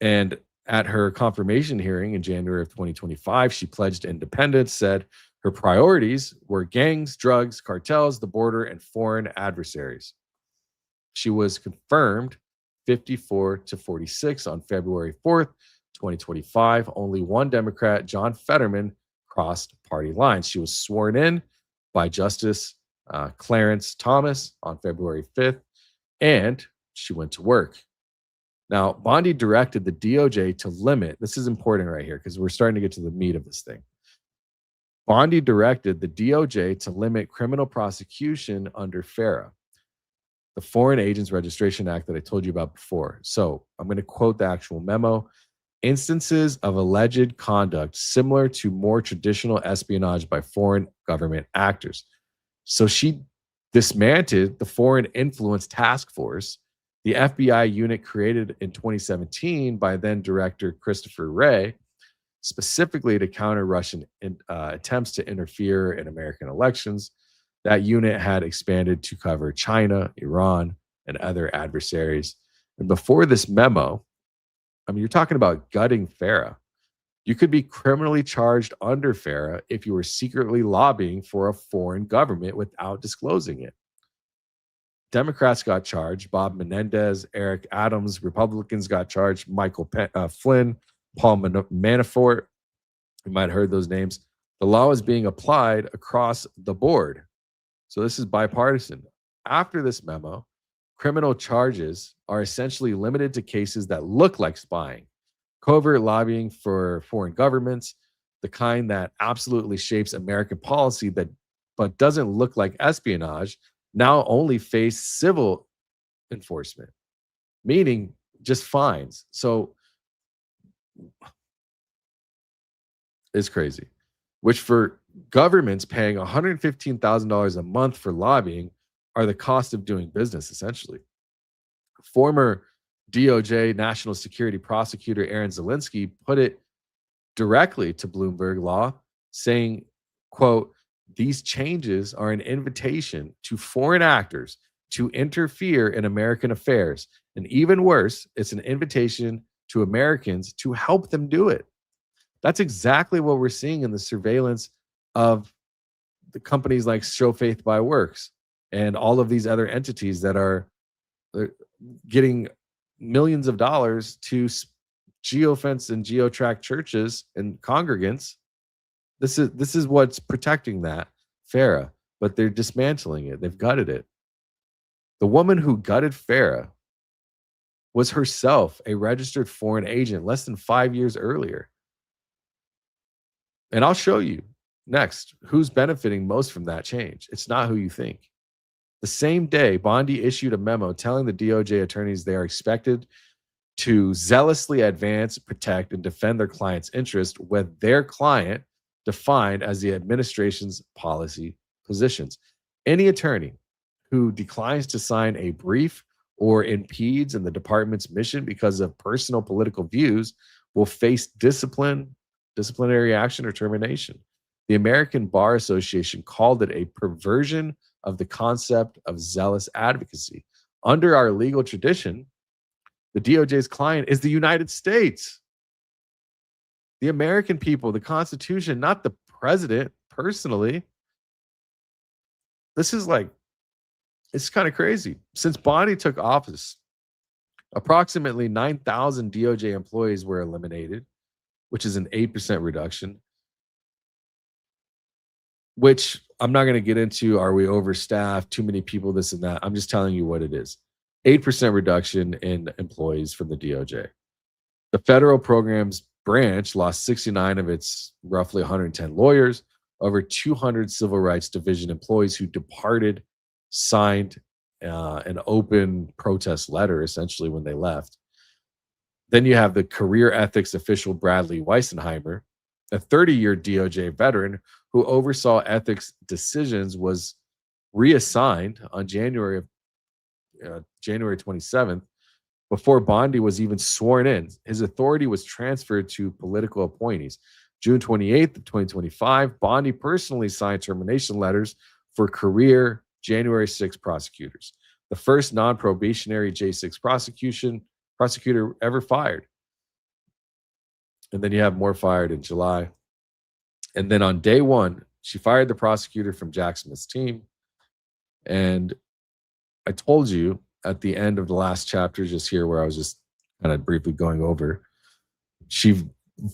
B: And at her confirmation hearing in January of 2025, she pledged independence, said her priorities were gangs, drugs, cartels, the border, and foreign adversaries. She was confirmed 54-46 on February 4th, 2025. Only one Democrat, John Fetterman, crossed party lines. She was sworn in by Justice Clarence Thomas on February 5th, and she went to work. Now, Bondi directed the DOJ to limit, this is important right here because we're starting to get to the meat of this thing. Bondi directed the DOJ to limit criminal prosecution under FARA, the Foreign Agents Registration Act that I told you about before. So I'm going to quote the actual memo. Instances of alleged conduct similar to more traditional espionage by foreign government actors. So she dismantled the Foreign Influence Task Force, the FBI unit created in 2017 by then Director Christopher Wray, specifically to counter Russian attempts to interfere in American elections. That unit had expanded to cover China, Iran, and other adversaries. And before this memo, I mean, you're talking about gutting FARA. You could be criminally charged under FARA if you were secretly lobbying for a foreign government without disclosing it. Democrats got charged. Bob Menendez, Eric Adams. Republicans got charged. Michael Flynn, Paul Manafort. You might have heard those names. The law is being applied across the board. So this is bipartisan. After this memo, criminal charges are essentially limited to cases that look like spying, covert lobbying for foreign governments, the kind that absolutely shapes American policy but doesn't look like espionage, now only face civil
C: enforcement, meaning just fines. So it's crazy, which for governments paying $115,000 a month for lobbying are the cost of doing business, essentially. Former DOJ National Security Prosecutor Aaron Zelinsky put it directly to Bloomberg Law, saying, quote, "These changes are an invitation to foreign actors to interfere in American affairs. And even worse, it's an invitation to Americans to help them do it." That's exactly what we're seeing in the surveillance of the companies like Show Faith By Works and all of these other entities that are getting millions of dollars to geofence and geotrack churches and congregants. This is what's protecting that FARA, but they're dismantling it. They've gutted it. The woman who gutted FARA was herself a registered foreign agent less than 5 years earlier. And I'll show you next who's benefiting most from that change. It's not who you think. The same day, Bondi issued a memo telling the DOJ attorneys they are expected to zealously advance, protect, and defend their client's interest with their client defined as the administration's policy positions. Any attorney who declines to sign a brief or impedes in the department's mission because of personal political views will face disciplinary action or termination. The American Bar Association called it a perversion of the concept of zealous advocacy. Under our legal tradition, the DOJ's client is the United States, the American people, the Constitution, not the president personally. This is like, it's kind of crazy. Since Bondi took office, approximately 9,000 DOJ employees were eliminated, which is an 8% reduction, which I'm not going to get into. Are we overstaffed? Too many people, this and that. I'm just telling you what it is. 8% reduction in employees from the DOJ. The federal programs branch lost 69 of its roughly 110 lawyers. Over 200 civil rights division employees who departed signed an open protest letter, essentially, when they left. Then you have the career ethics official Bradley Weisenheimer, a 30-year DOJ veteran who oversaw ethics decisions, was reassigned on January 27th before Bondi was even sworn in. His authority was transferred to political appointees. June 28th of 2025, Bondi personally signed termination letters for career January 6 prosecutors, the first non-probationary J6 prosecutor ever fired. And then you have more fired in July. And then on day one, she fired the prosecutor from Jack Smith's team. And I told you at the end of the last chapter, just here where I was just kind of briefly going over,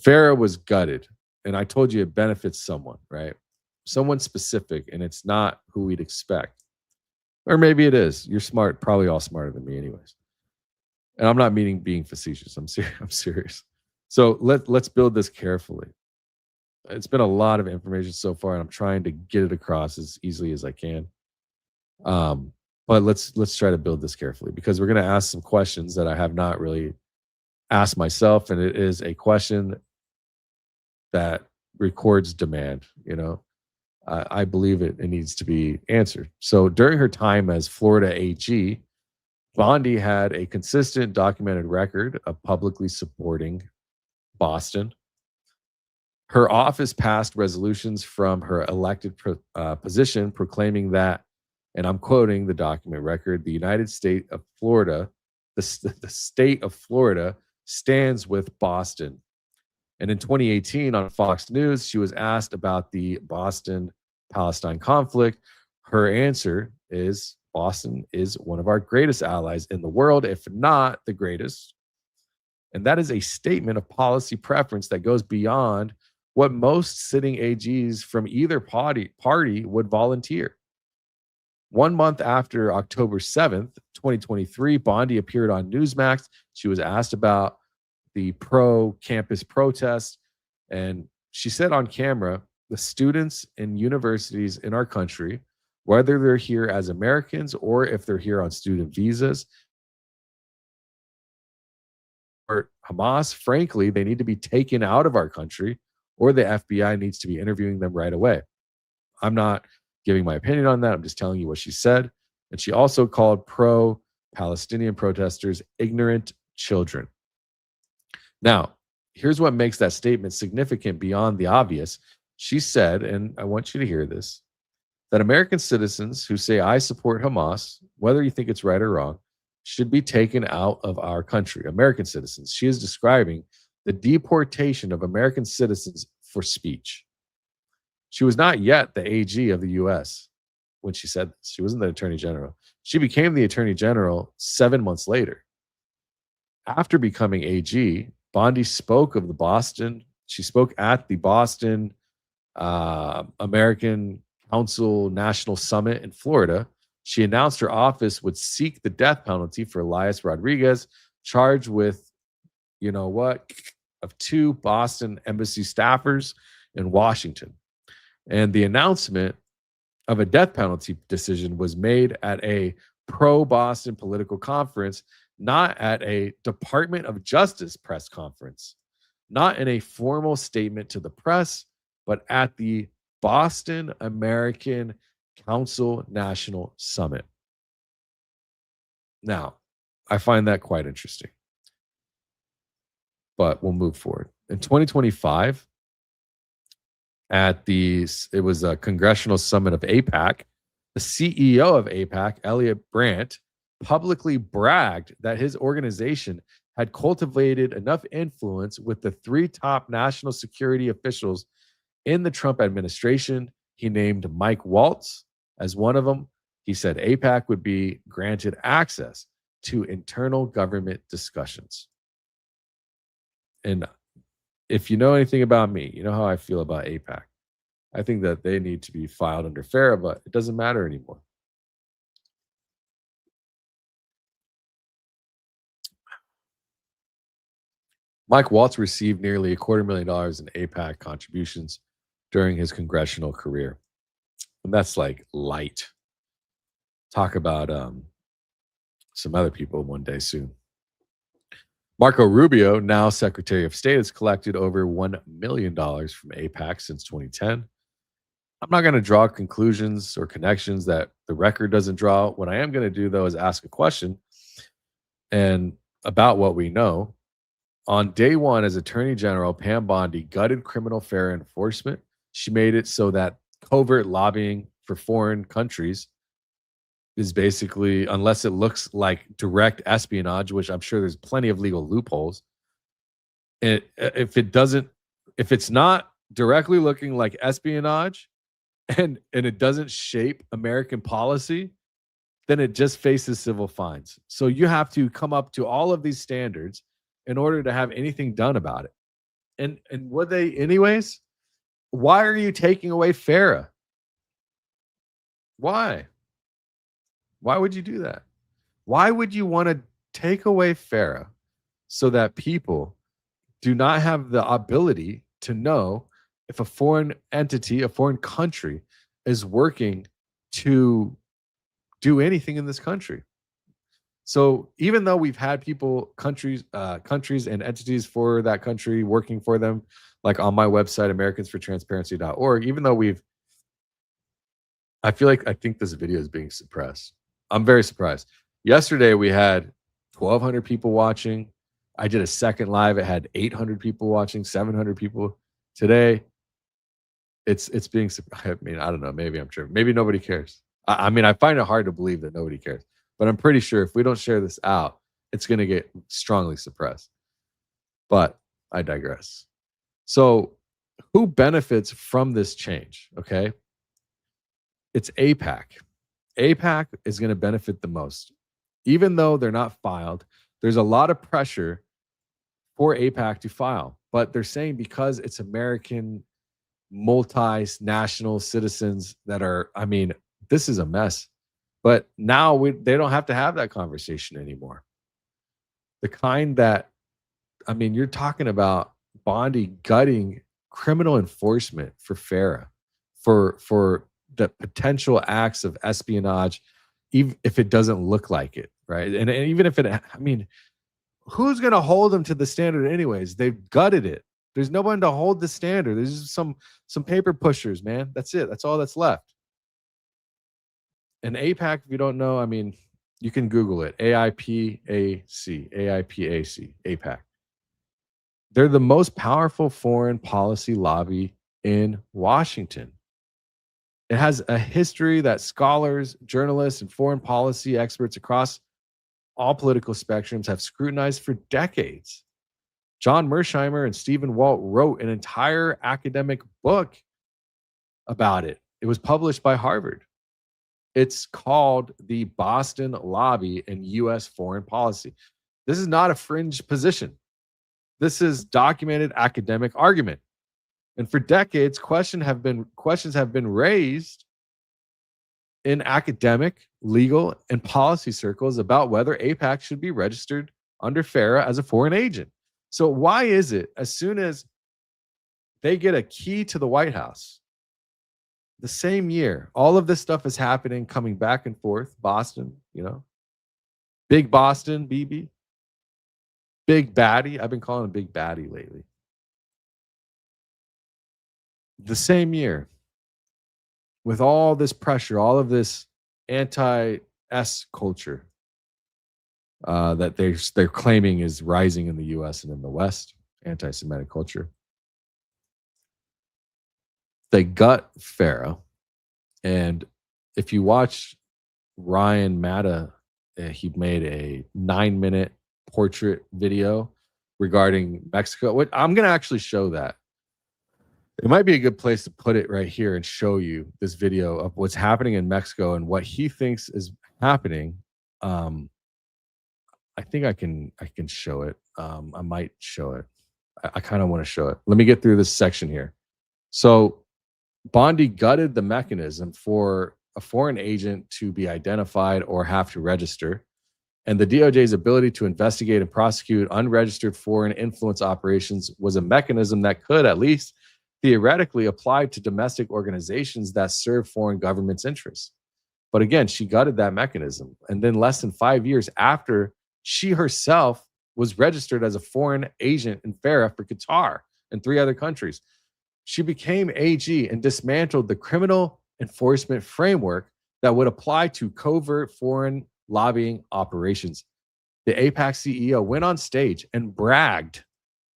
C: FARA was gutted. And I told you it benefits someone, right? Someone specific, and it's not who we'd expect. Or maybe it is. You're smart, probably all smarter than me anyways. And I'm not meaning being facetious. I'm serious. So let's build this carefully. It's been a lot of information so far, and I'm trying to get it across as easily as I can. But let's try to build this carefully, because we're going to ask some questions that I have not really asked myself, and it is a question that records demand. I believe it needs to be answered. So during her time as Florida AG, Bondi had a consistent documented record of publicly supporting Boston. Her office passed resolutions from her elected position proclaiming that, and I'm quoting the document record, the United States of Florida, the state of Florida stands with Boston. And in 2018 on Fox News, she was asked about the Boston-Palestine conflict. Her answer is, Boston is one of our greatest allies in the world, if not the greatest. And that is a statement of policy preference that goes beyond what most sitting AGs from either party would volunteer. 1 month after October 7th, 2023, Bondi appeared on Newsmax. She was asked about the pro-campus protest, and she said on camera, the students in universities in our country whether they're here as Americans or if they're here on student visas. Or Hamas, frankly, they need to be taken out of our country, or the FBI needs to be interviewing them right away. I'm not giving my opinion on that. I'm just telling you what she said. And she also called pro-Palestinian protesters ignorant children. Now, here's what makes that statement significant beyond the obvious. She said, and I want you to hear this, that American citizens who say, I support Hamas, whether you think it's right or wrong, should be taken out of our country. American citizens. She is describing the deportation of American citizens for speech. She was not yet the AG of the US when she said this. She wasn't the Attorney General. She became the Attorney General 7 months later. After becoming AG, Bondi spoke of she spoke at the Boston American Council National Summit in Florida. She announced her office would seek the death penalty for Elias Rodriguez, charged with, of 2 Boston embassy staffers in Washington. And the announcement of a death penalty decision was made at a pro-Boston political conference, not at a Department of Justice press conference, not in a formal statement to the press, but at the Boston American Council National Summit. Now, I find that quite interesting, but we'll move forward. In 2025, it was a congressional summit of AIPAC, the CEO of AIPAC, Elliot Brandt, publicly bragged that his organization had cultivated enough influence with the 3 top national security officials in the Trump administration. He named Mike Waltz as one of them. He said AIPAC would be granted access to internal government discussions. And if you know anything about me, you know how I feel about AIPAC. I think that they need to be filed under FARA, but it doesn't matter anymore. Mike Waltz received nearly $250,000 in AIPAC contributions during his congressional career. And that's like light. Talk about some other people one day soon. Marco Rubio, now Secretary of State, has collected over $1 million from AIPAC since 2010. I'm not going to draw conclusions or connections that the record doesn't draw. What I am going to do, though, is ask a question and about what we know. On day one as Attorney General, Pam Bondi gutted criminal FARA enforcement. She made it so that covert lobbying for foreign countries is basically, unless it looks like direct espionage, which I'm sure there's plenty of legal loopholes. If it's not directly looking like espionage and it doesn't shape American policy, then it just faces civil fines. So you have to come up to all of these standards in order to have anything done about it. And would they anyways? Why are you taking away FARA? Why? Why would you do that? Why would you want to take away FARA so that people do not have the ability to know if a foreign entity, a foreign country is working to do anything in this country? So even though we've had countries and entities for that country working for them, like on my website, americansfortransparency.org, even though I think this video is being suppressed. I'm very surprised. Yesterday we had 1,200 people watching. I did a second live. It had 800 people watching, 700 people. Today, it's being. I mean, I don't know. Maybe I'm tripping. Maybe nobody cares. I mean, I find it hard to believe that nobody cares. But I'm pretty sure if we don't share this out, it's going to get strongly suppressed. But I digress. So who benefits from this change? Okay. It's AIPAC. AIPAC is going to benefit the most. Even though they're not filed, there's a lot of pressure for AIPAC to file. But they're saying because it's American multinational citizens that are, I mean, this is a mess. But now they don't have to have that conversation anymore. The kind that, I mean, you're talking about Bondi gutting criminal enforcement for FARA, for the potential acts of espionage, even if it doesn't look like it, right? And even if it, I mean, who's going to hold them to the standard anyways? They've gutted it. There's no one to hold the standard. There's just some paper pushers, man. That's it. That's all that's left. And AIPAC, if you don't know, I mean, you can Google it. AIPAC, AIPAC. They're the most powerful foreign policy lobby in Washington. It has a history that scholars, journalists, and foreign policy experts across all political spectrums have scrutinized for decades. John Mersheimer and Stephen Walt wrote an entire academic book about it. It was published by Harvard. It's called The Boston Lobby in U.S. Foreign Policy. This is not a fringe position. This is documented academic argument. And for decades, questions have been raised in academic, legal, and policy circles about whether AIPAC should be registered under FARA as a foreign agent. So why is it as soon as they get a key to the White House, the same year, all of this stuff is happening, coming back and forth, Boston, Big Boston, BB, Big Baddie. I've been calling him Big Baddie lately. The same year, with all this pressure, all of this anti-S culture that they're claiming is rising in the U.S. and in the West, anti-Semitic culture, they gut FARA. And if you watch Ryan Matta, he made a 9-minute portrait video regarding Mexico. I'm going to actually show that. It might be a good place to put it right here and show you this video of what's happening in Mexico and what he thinks is happening. I think I can show it. I might show it. I kind of want to show it. Let me get through this section here. So Bondi gutted the mechanism for a foreign agent to be identified or have to register. And the DOJ's ability to investigate and prosecute unregistered foreign influence operations was a mechanism that could at least theoretically apply to domestic organizations that serve foreign governments' interests. But again, she gutted that mechanism. And then less than 5 years after, she herself was registered as a foreign agent in FARA for Qatar and 3 other countries. She became AG and dismantled the criminal enforcement framework that would apply to covert foreign lobbying operations. The AIPAC CEO went on stage and bragged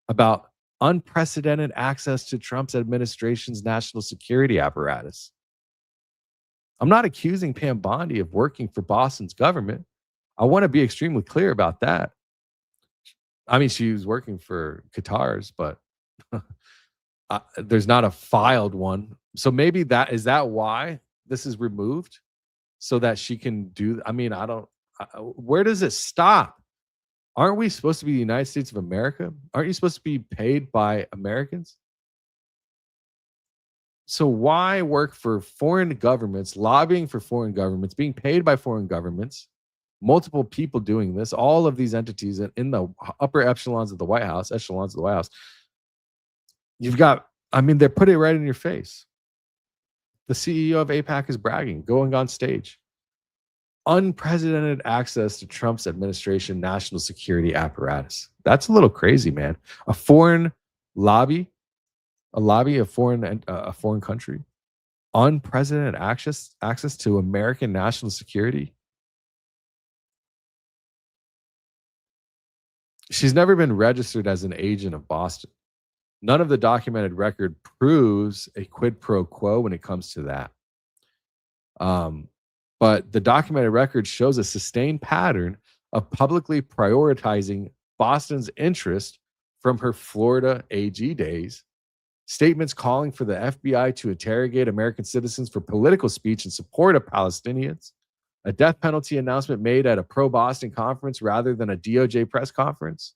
C: about unprecedented access to Trump's administration's national security apparatus. I'm not accusing Pam Bondi of working for Boston's government. I want to be extremely clear about that. I mean, she was working for Qatar's, but there's not a filed one. So maybe is that why this is removed? So that she can do, where does it stop? Aren't we supposed to be the United States of America? Aren't you supposed to be paid by Americans? So why work for foreign governments, lobbying for foreign governments, being paid by foreign governments, multiple people doing this, all of these entities in the upper echelons of the White House, you've got, they're putting it right in your face. The CEO of AIPAC is bragging, going on stage. Unprecedented access to Trump's administration national security apparatus. That's a little crazy, man. A foreign lobby, a foreign country. Unprecedented access to American national security. She's never been registered as an agent of Boston. None of the documented record proves a quid pro quo when it comes to that. But the documented record shows a sustained pattern of publicly prioritizing Boston's interest from her Florida AG days, statements calling for the FBI to interrogate American citizens for political speech in support of Palestinians, a death penalty announcement made at a pro-Boston conference rather than a DOJ press conference,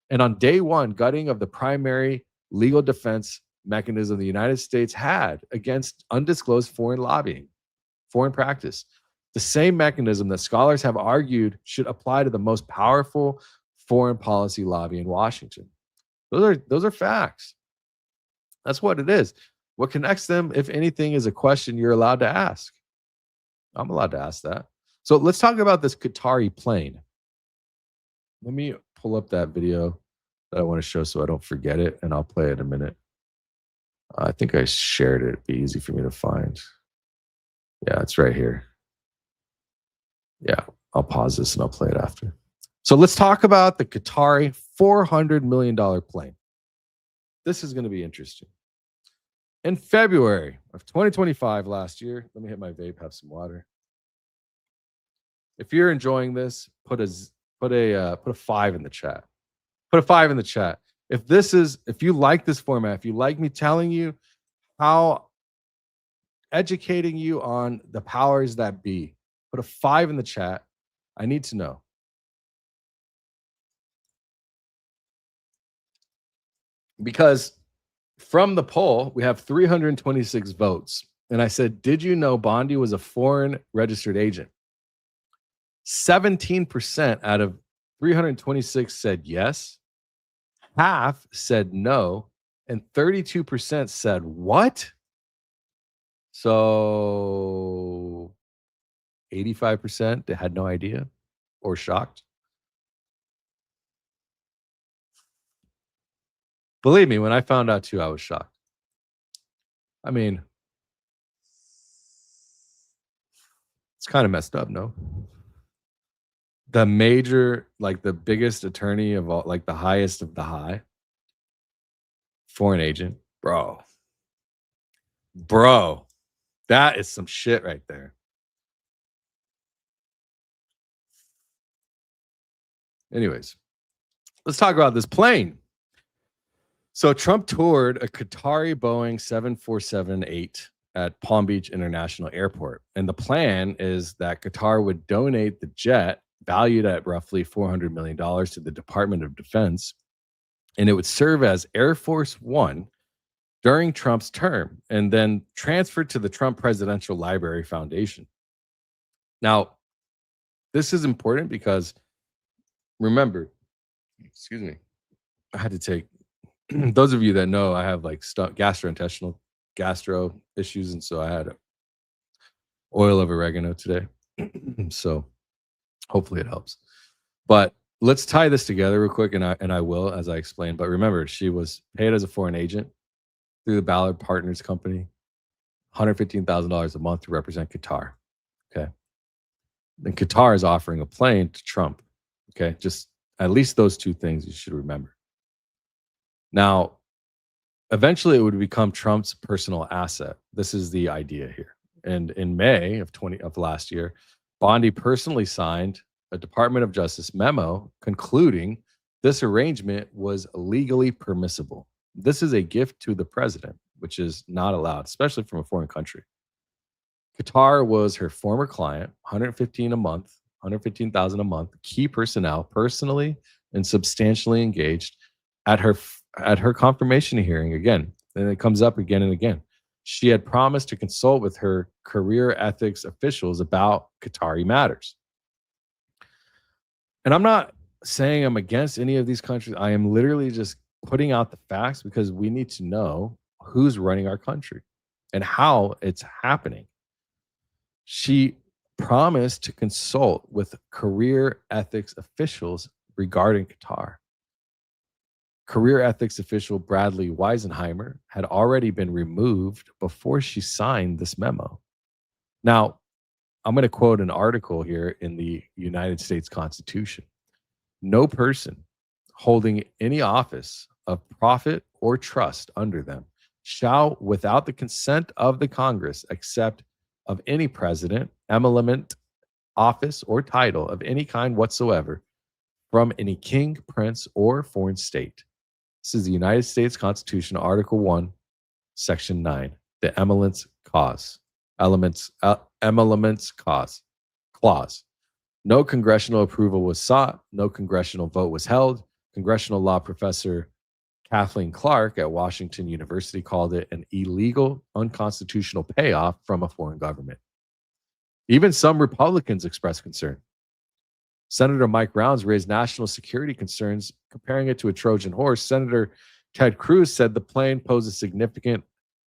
C: and on day one, gutting of the primary legal defense mechanism the United States had against undisclosed foreign lobbying, foreign practice. The same mechanism that scholars have argued should apply to the most powerful foreign policy lobby in Washington. Those are facts. That's what it is. What connects them, if anything, is a question you're allowed to ask. I'm allowed to ask that. So let's talk about this Qatari plane. Let me pull up that video that I want to show so I don't forget it, and I'll play it in a minute. I think I shared it. It'd be easy for me to find. Yeah, it's right here. Yeah, I'll pause this and I'll play it after. So let's talk about the Qatari $400 million plane. This is going to be interesting. In February of 2025, last year, let me hit my vape, have some water. If you're enjoying this, put a 5 in the chat. Put a 5 in the chat. If you like this format, if you like me telling you how educating you on the powers that be, put a 5 in the chat. I need to know. Because from the poll, we have 326 votes. And I said, did you know Bondi was a foreign registered agent? 17% out of 326 said yes. Half said no. And 32% said what? So 85% they had no idea or shocked. Believe me, when I found out too, I was shocked. I mean, it's kind of messed up, no? The major, like the biggest attorney of all, like the highest of the high, foreign agent, bro, that is some shit right there. Anyways, let's talk about this plane. So Trump toured a Qatari Boeing 747-8 at Palm Beach International Airport. And the plan is that Qatar would donate the jet, valued at roughly $400 million, to the Department of Defense. And it would serve as Air Force One during Trump's term and then transferred to the Trump Presidential Library Foundation. Now, this is important because, remember, excuse me, I had to take, those of you that know, I have like gastrointestinal gastro issues, and so I had oil of oregano today. So hopefully it helps. But let's tie this together real quick, and I will, as I explained. But remember, she was paid as a foreign agent through the Ballard Partners company, $115,000 a month to represent Qatar. Okay. Then Qatar is offering a plane to Trump. Okay. Just at least those two things you should remember. Now, eventually it would become Trump's personal asset. This is the idea here. And in May of last year, Bondi personally signed a Department of Justice memo concluding this arrangement was legally permissible. This is a gift to the president, which is not allowed, especially from a foreign country. Qatar was her former client, $115,000 a month, key personnel, personally and substantially engaged at her confirmation hearing again. And it comes up again and again. She had promised to consult with her career ethics officials about Qatari matters. And I'm not saying I'm against any of these countries. I am literally just putting out the facts because we need to know who's running our country and how it's happening. She promised to consult with career ethics officials regarding Qatar. Career ethics official Bradley Weisenheimer had already been removed before she signed this memo. Now, I'm going to quote an article here in the United States Constitution. No person holding any office of profit or trust under them shall, without the consent of the Congress, accept of any president, emolument, office, or title of any kind whatsoever from any king, prince, or foreign state. This is the United States Constitution, Article 1, Section 9, the emoluments clause. No congressional approval was sought. No congressional vote was held. Congressional law professor Kathleen Clark at Washington University called it an illegal, unconstitutional payoff from a foreign government. Even some Republicans expressed concern. Senator Mike Rounds raised national security concerns, comparing it to a Trojan horse. Senator Ted Cruz said the plane posed a significant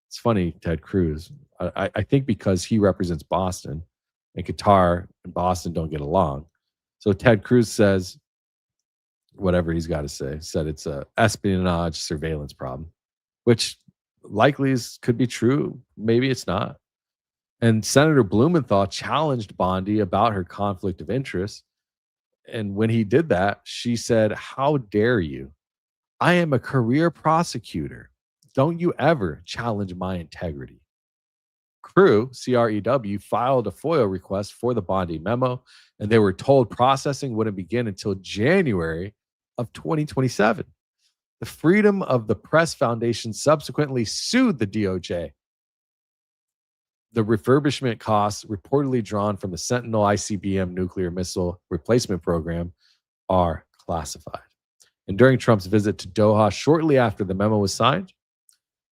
C: It's funny, Ted Cruz. I think because he represents Boston, and Qatar and Boston don't get along. So Ted Cruz says whatever he's got to say. Said it's a espionage surveillance problem, which likely could be true. Maybe it's not. And Senator Blumenthal challenged Bondi about her conflict of interest. And when he did that, she said, "How dare you? I am a career prosecutor. Don't you ever challenge my integrity." CREW, filed a FOIA request for the Bondi memo, and they were told processing wouldn't begin until January of 2027. The Freedom of the Press Foundation subsequently sued the DOJ. The refurbishment costs reportedly drawn from the Sentinel ICBM nuclear missile replacement program are classified. And during Trump's visit to Doha shortly after the memo was signed,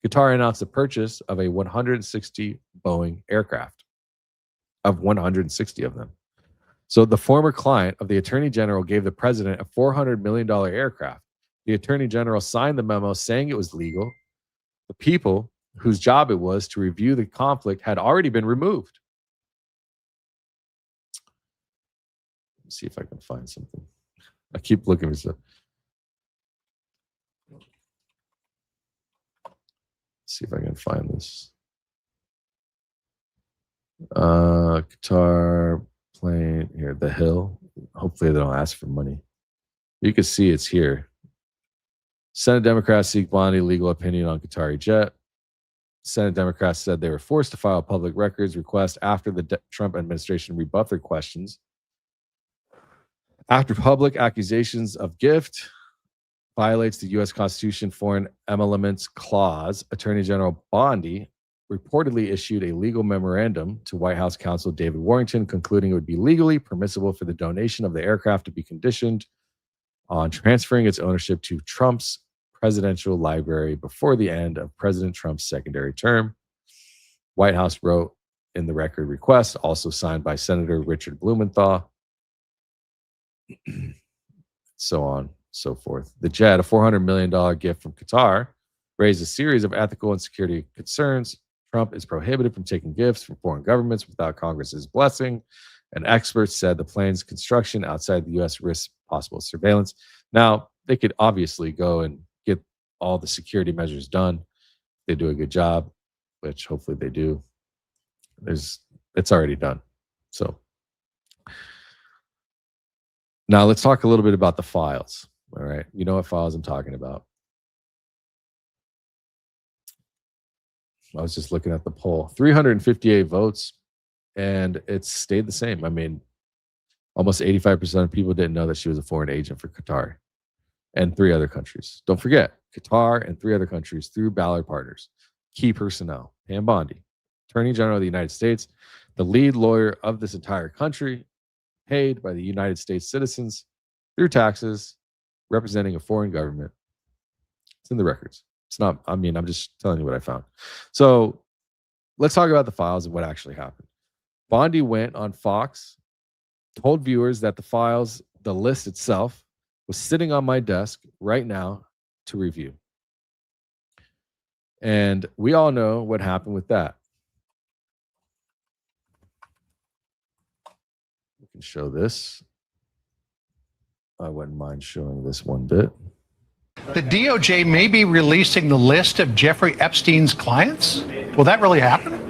C: Qatar announced the purchase of a 160 Boeing aircraft, of 160 of them. So the former client of the Attorney General gave the president a $400 million aircraft. The Attorney General signed the memo saying it was legal. The people whose job it was to review the conflict had already been removed. Let's see if I can find something. I keep looking for stuff. See if I can find this. Qatar plane here, the Hill. Hopefully they don't ask for money. You can see it's here. Senate Democrats seek Bondi legal opinion on Qatari jet. Senate Democrats said they were forced to file a public records request after the Trump administration rebuffed their questions. After public accusations of gift violates the U.S. Constitution Foreign Emoluments Clause, Attorney General Bondi reportedly issued a legal memorandum to White House counsel David Warrington, concluding it would be legally permissible for the donation of the aircraft to be conditioned on transferring its ownership to Trump's presidential library before the end of President Trump's secondary term. White House wrote in the record request, also signed by Senator Richard Blumenthal, so on, so forth. The jet, a $400 million gift from Qatar, raised a series of ethical and security concerns. Trump is prohibited from taking gifts from foreign governments without Congress's blessing, and experts said the plane's construction outside the U.S. risks possible surveillance. Now, they could obviously go and get all the security measures done. They do a good job, which hopefully they do. It's already done. So now let's talk a little bit about the files. All right. You know what files I'm talking about. I was just looking at the poll. 358 votes, and it stayed the same. I mean, almost 85% of people didn't know that she was a foreign agent for Qatar and 3 other countries. Don't forget, Qatar and 3 other countries through Ballard Partners. Key personnel, Pam Bondi, Attorney General of the United States, the lead lawyer of this entire country, paid by the United States citizens through taxes, representing a foreign government. It's in the records. It's not, I mean, I'm just telling you what I found. So let's talk about the files and what actually happened. Bondi went on Fox, told viewers that the files, the list itself, was sitting on my desk right now to review. And we all know what happened with that. We can show this. I wouldn't mind showing this one bit.
D: The DOJ may be releasing the list of Jeffrey Epstein's clients. Will that really happen?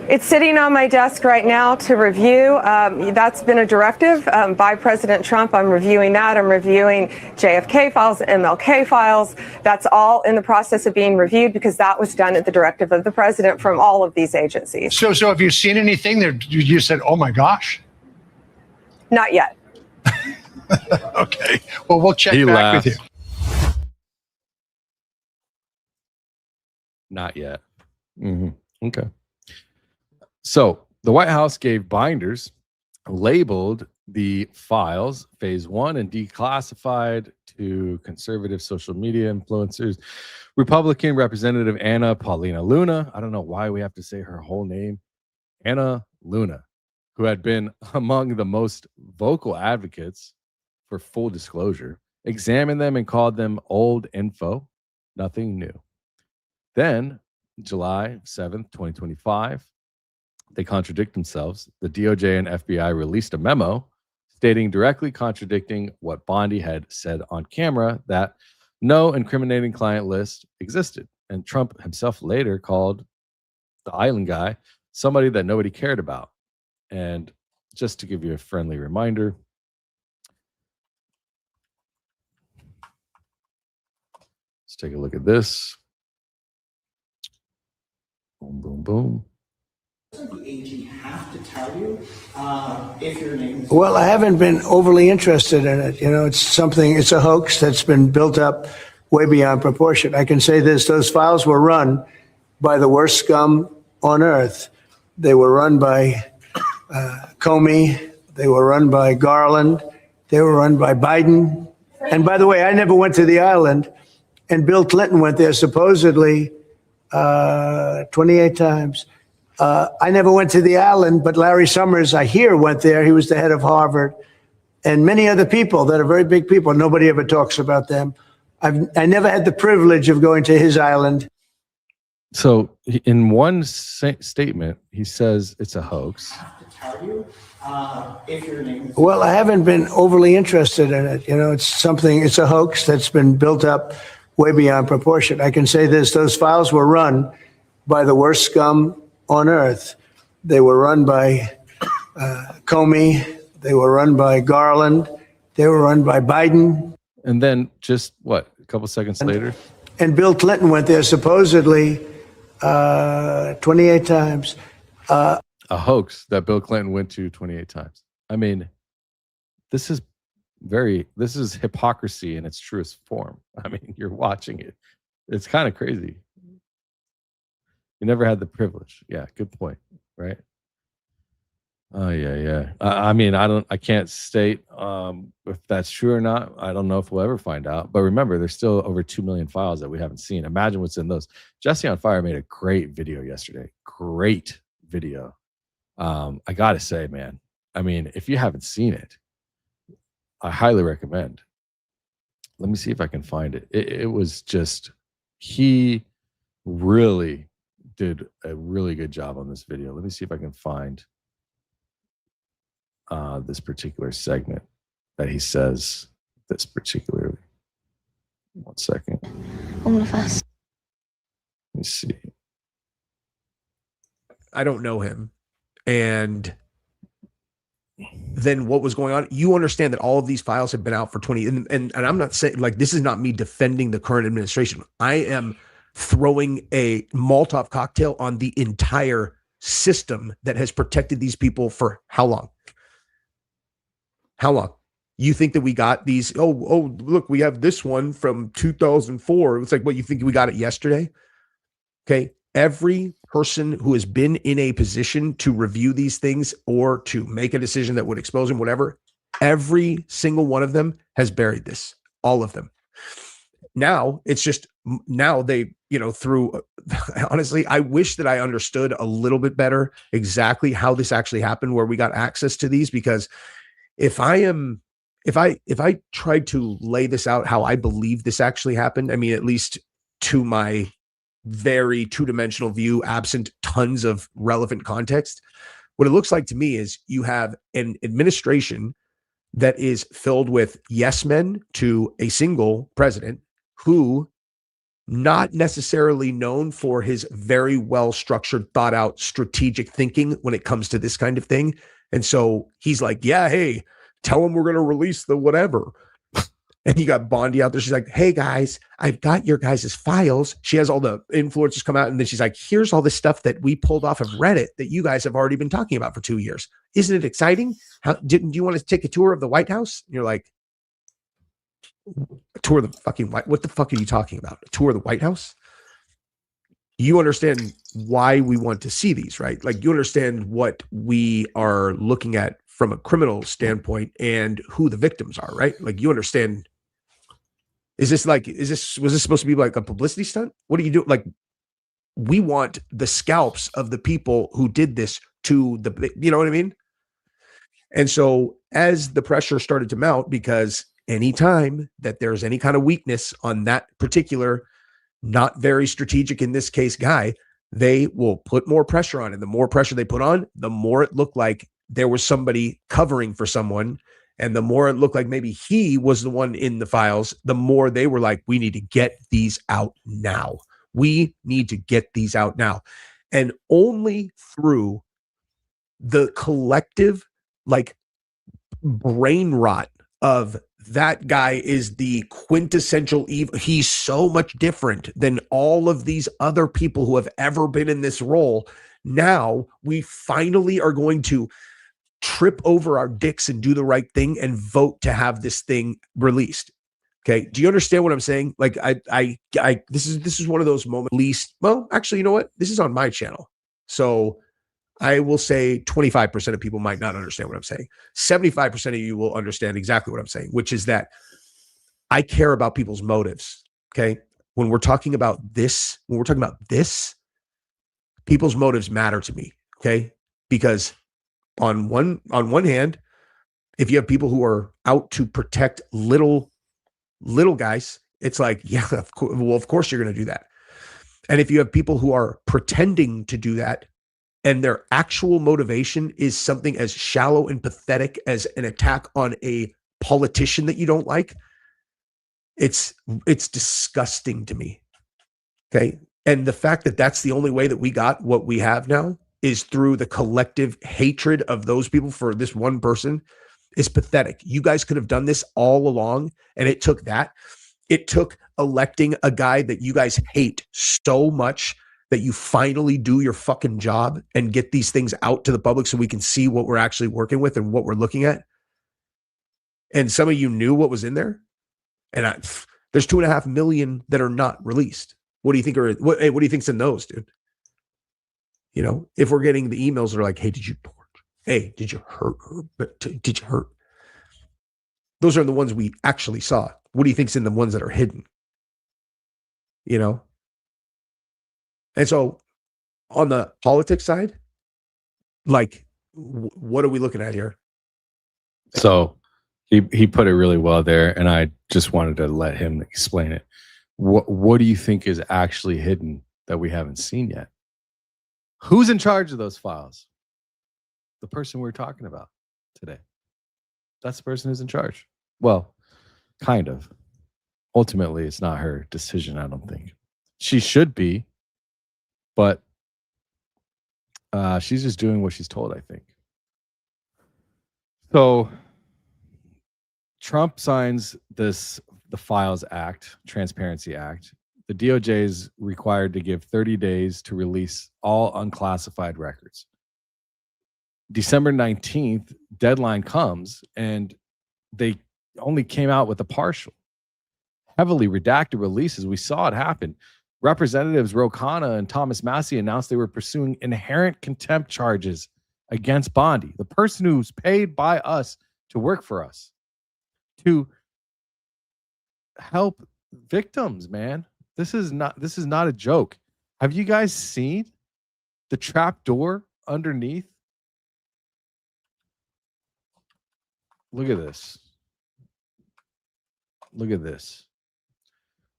E: It's sitting on my desk right now to review. That's been a directive by President Trump. I'm reviewing that. I'm reviewing JFK files, MLK files. That's all in the process of being reviewed because that was done at the directive of the president from all of these agencies.
D: So have you seen anything that you said, oh my gosh?
E: Not yet.
D: Okay. Well, we'll check back
C: laughed.
D: with you.
C: Not yet. Okay. So the White House gave binders labeled the files phase 1 and declassified to conservative social media influencers. Republican Representative Anna Paulina Luna, I don't know why we have to say her whole name, Anna Luna, who had been among the most vocal advocates for full disclosure, examined them and called them old info, nothing new. Then
B: July 7th, 2025. They contradict themselves. The DOJ and FBI released a memo stating directly contradicting what Bondi had said on camera, that no incriminating client list existed. And Trump himself later called the island guy somebody that nobody cared about. And just to give you a friendly reminder, let's take a look at this. Boom, boom, boom.
F: The AG have to tell you if your name.
G: Well, I haven't been overly interested in it. You know, it's a hoax that's been built up way beyond proportion. I can say this: those files were run by the worst scum on earth. They were run by Comey. They were run by Garland. They were run by Biden. And by the way, I never went to the island, and Bill Clinton went there supposedly 28 times. I never went to the island, but Larry Summers, I hear, went there. He was the head of Harvard, and many other people that are very big people. Nobody ever talks about them. I never had the privilege of going to his island.
B: So in one statement, he says it's a hoax.
F: I have to tell you if your name.
G: Well, I haven't been overly interested in it. You know, it's a hoax that's been built up way beyond proportion. I can say this: those files were run by the worst scum on earth. They were run by Comey. They were run by Garland. They were run by Biden.
B: And then just a couple seconds later?
G: And Bill Clinton went there supposedly 28 times.
B: A hoax that Bill Clinton went to 28 times. I mean, this is hypocrisy in its truest form. I mean, you're watching it. It's kind of crazy. You never had the privilege. Yeah, good point. Right. Oh yeah. I mean, I can't state if that's true or not. I don't know if we'll ever find out. But remember, there's still over 2 million files that we haven't seen. Imagine what's in those. Jesse on Fire made a great video yesterday. Great video. I gotta say, man. I mean, if you haven't seen it, I highly recommend. Let me see if I can find it. It was just, he really did a really good job on this video. Let me see if I can find this particular segment that he says this particularly. 1 second.
H: I'm gonna fast.
B: Let me see.
I: I don't know him. And then what was going on? You understand that all of these files have been out for 20, and I'm not saying, like, this is not me defending the current administration. I am throwing a Molotov cocktail on the entire system that has protected these people for how long? How long? You think that we got these? Oh, look, we have this one from 2004. It's like, what, you think we got it yesterday? Okay. Every person who has been in a position to review these things or to make a decision that would expose them, whatever, every single one of them has buried this, all of them. Now it's just, now they, through, honestly, I wish that I understood a little bit better exactly how this actually happened, where we got access to these, because if I tried to lay this out how I believe this actually happened, I mean, at least to my very two-dimensional view, absent tons of relevant context, what it looks like to me is you have an administration that is filled with yes men to a single president who, not necessarily known for his very well-structured, thought-out strategic thinking when it comes to this kind of thing. And so he's like, yeah, hey, tell him we're going to release the whatever. And you got Bondi out there. She's like, hey, guys, I've got your guys' files. She has all the influencers come out. And then she's like, here's all the stuff that we pulled off of Reddit that you guys have already been talking about for 2 years. Isn't it exciting? Do you want to take a tour of the White House? And you're like, a tour of the fucking White? What the fuck are you talking about? A tour of the White House? You understand why we want to see these, right? Like, you understand what we are looking at from a criminal standpoint and who the victims are, right? Like, you understand. Was this supposed to be like a publicity stunt? What do you do? Like, we want the scalps of the people who did this to the, you know what I mean? And so as the pressure started to mount, because anytime that there's any kind of weakness on that particular not very strategic in this case guy, they will put more pressure on. And the more pressure they put on, the more it looked like there was somebody covering for someone. And the more it looked like maybe he was the one in the files, the more they were like, we need to get these out now. We need to get these out now. And only through the collective, like, brain rot of that guy is the quintessential evil. He's so much different than all of these other people who have ever been in this role. Now we finally are going to trip over our dicks and do the right thing and vote to have this thing released. Okay. Do you understand what I'm saying? Like, this is one of those moments. Least, well, actually, you know what? This is on my channel. So I will say 25% of people might not understand what I'm saying. 75% of you will understand exactly what I'm saying, which is that I care about people's motives. Okay. When we're talking about this, people's motives matter to me. Okay. Because on one hand, if you have people who are out to protect little guys, it's like, yeah, of course you're going to do that. And if you have people who are pretending to do that, and their actual motivation is something as shallow and pathetic as an attack on a politician that you don't like, it's disgusting to me. Okay. And the fact that that's the only way that we got what we have now is through the collective hatred of those people for this one person is pathetic. You guys could have done this all along, and it took that. It took electing a guy that you guys hate so much that you finally do your fucking job and get these things out to the public so we can see what we're actually working with and what we're looking at. And some of you knew what was in there. And there's 2.5 million that are not released. What do you think what do you think's in those, dude? You know, if we're getting the emails that are like, hey, did you torch? Hey, did you hurt her? Did you hurt? Those are the ones we actually saw. What do you think's in the ones that are hidden? You know? And so on the politics side, like, what are we looking at here?
B: So he put it really well there, and I just wanted to let him explain it. What do you think is actually hidden that we haven't seen yet? Who's in charge of those files? The person we're talking about today. That's the person who's in charge. Well, kind of. Ultimately, it's not her decision, I don't think. She should be, but she's just doing what she's told, I think. So Trump signs the Files Act, Transparency Act. The DOJ is required to give 30 days to release all unclassified records. December 19th, deadline comes, and they only came out with a partial, heavily redacted releases. We saw it happen. Representatives Ro Khanna and Thomas Massie announced they were pursuing inherent contempt charges against Bondi, the person who's paid by us to work for us, to help victims, man. This is not a joke. Have you guys seen the trap door underneath? Look at this. Look at this.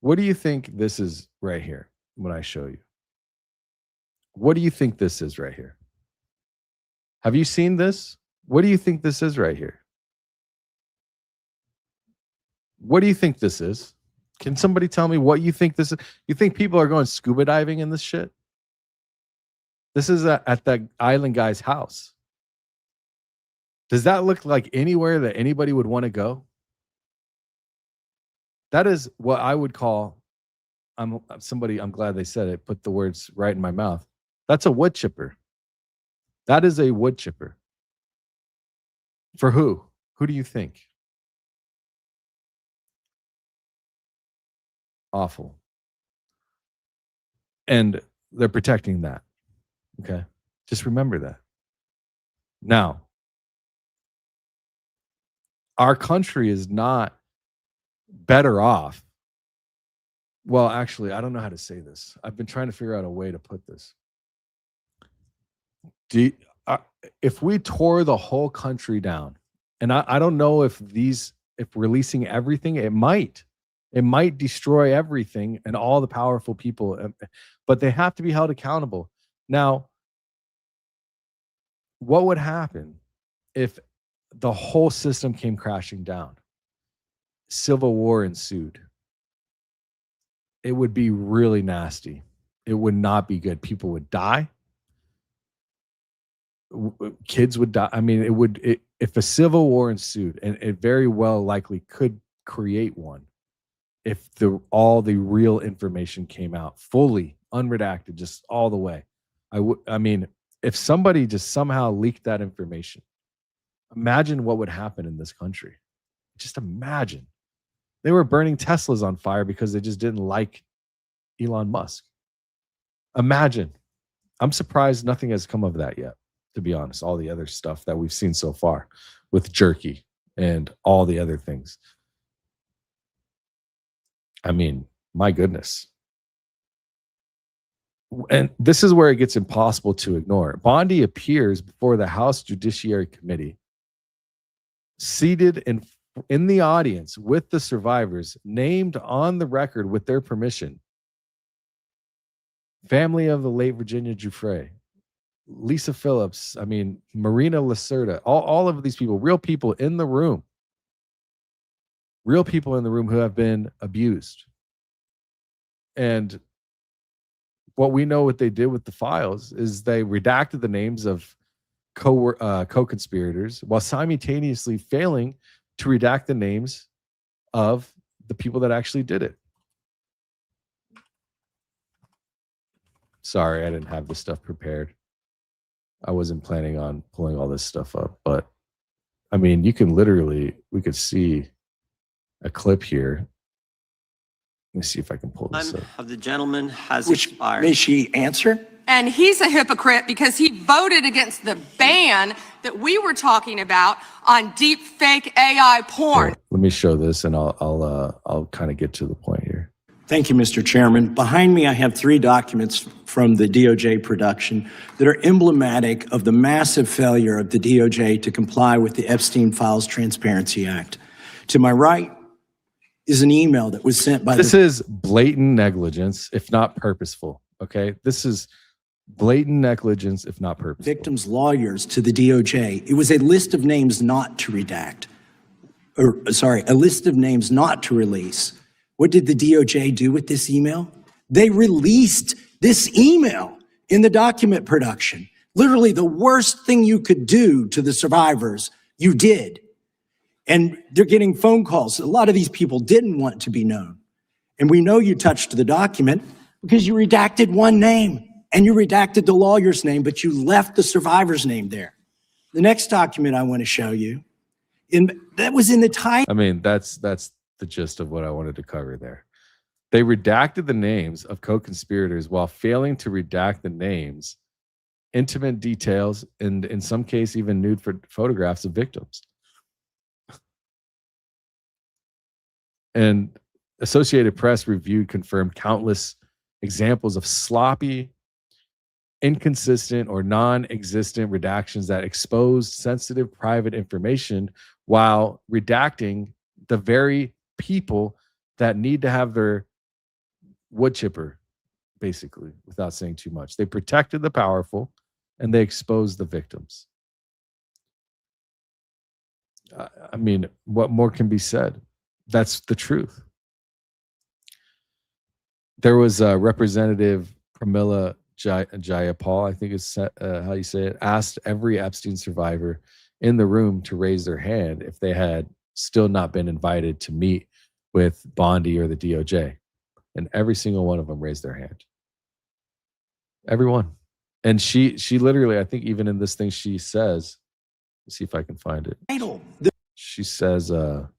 B: What do you think this is right here when I show you? What do you think this is right here? Have you seen this? What do you think this is right here? What do you think this is? Can somebody tell me what you think this is? You think people are going scuba diving in this shit? This is at that island guy's house. Does that look like anywhere that anybody would want to go? That is what I would call, I'm glad they said it, put the words right in my mouth. That's a wood chipper. That is a wood chipper. For who? Who do you think? Awful. And they're protecting that. Okay. Just remember that. Now, our country is not better off. Well, actually, I don't know how to say this. I've been trying to figure out a way to put this. If we tore the whole country down, and I don't know if releasing everything, it might
C: It might destroy everything and all the powerful people, but they have to be held accountable. Now, what would happen if the whole system came crashing down? Civil war ensued. It would be really nasty. It would not be good. People would die. Kids would die. I mean, if a civil war ensued, and it very well likely could create one, if all the real information came out fully unredacted, just all the way. I mean, if somebody just somehow leaked that information, imagine what would happen in this country. Just imagine. They were burning Teslas on fire because they just didn't like Elon Musk. Imagine. I'm surprised nothing has come of that yet, to be honest. All the other stuff that we've seen so far with jerky and all the other things. I mean, my goodness. And this is where it gets impossible to ignore. Bondi appears before the House Judiciary Committee, seated in the audience with the survivors, named on the record with their permission. Family of the late Virginia Giuffre, Lisa Phillips, Marina Lacerda, all of these people, real people in the room who have been abused. And what we know what they did with the files is they redacted the names of co-conspirators while simultaneously failing to redact the names of the people that actually did it. Sorry, I didn't have this stuff prepared. I wasn't planning on pulling all this stuff up, but I mean, we could see a clip here. Let me see if I can pull this up.
H: Of the gentleman has
F: Which
H: expired.
F: may she answer?
E: And he's a hypocrite because he voted against the ban that we were talking about on deep fake AI porn.
C: Here, let me show this, and I'll kind of get to the point here.
F: Thank you, Mr. Chairman. Behind me, I have 3 documents from the DOJ production that are emblematic of the massive failure of the DOJ to comply with the Epstein Files Transparency Act. To my right is an email that was sent by
C: This is blatant negligence, if not purposeful. Okay, this is blatant negligence, if not purposeful.
F: victims' lawyers to the DOJ. It was a list of names not to redact, a list of names not to release. What did the DOJ do with this email? They released this email in the document production. Literally the worst thing you could do to the survivors, you did. And they're getting phone calls. A lot of these people didn't want to be known. And we know you touched the document because you redacted one name and you redacted the lawyer's name, but you left the survivor's name there. The next document I want to show you, that was in the title.
C: I mean, that's the gist of what I wanted to cover there. They redacted the names of co-conspirators while failing to redact the names, intimate details, and in some case, even nude photographs of victims. And Associated Press reviewed confirmed countless examples of sloppy, inconsistent, or non-existent redactions that exposed sensitive private information while redacting the very people that need to have their wood chipper, basically, without saying too much. They protected the powerful and they exposed the victims. I mean, what more can be said? That's the truth. There was Representative Pamela Jayapal, I think is how you say it, asked every Epstein survivor in the room to raise their hand if they had still not been invited to meet with Bondi or the DOJ. And every single one of them raised their hand. Everyone. And she literally, I think even in this thing she says, let's see if I can find it. She says, let's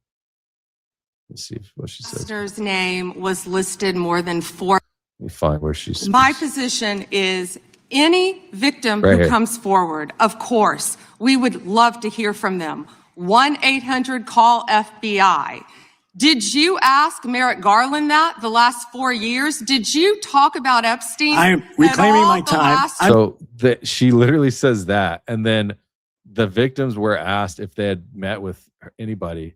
C: see what she says.
E: Esther's name was listed more than 4.
C: Let me find where she speaks.
E: My position is any victim
C: Right
E: who
C: here.
E: comes forward, of course, we would love to hear from them. 1-800-CALL-FBI. Did you ask Merrick Garland that the last 4 years? Did you talk about Epstein?
F: I am reclaiming my time.
C: So she literally says that. And then the victims were asked if they had met with anybody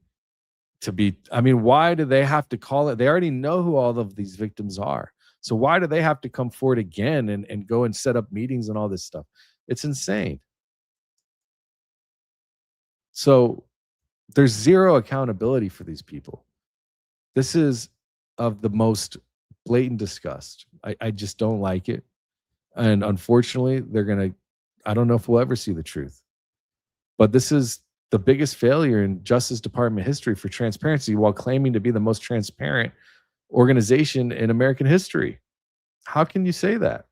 C: to be, I mean, why do they have to call it? They already know who all of these victims are. So why do they have to come forward again and go and set up meetings and all this stuff? It's insane. So there's zero accountability for these people. This is of the most blatant disgust. I just don't like it. And unfortunately, I don't know if we'll ever see the truth. But this is the biggest failure in Justice Department history for transparency, while claiming to be the most transparent organization in American history. How can you say that?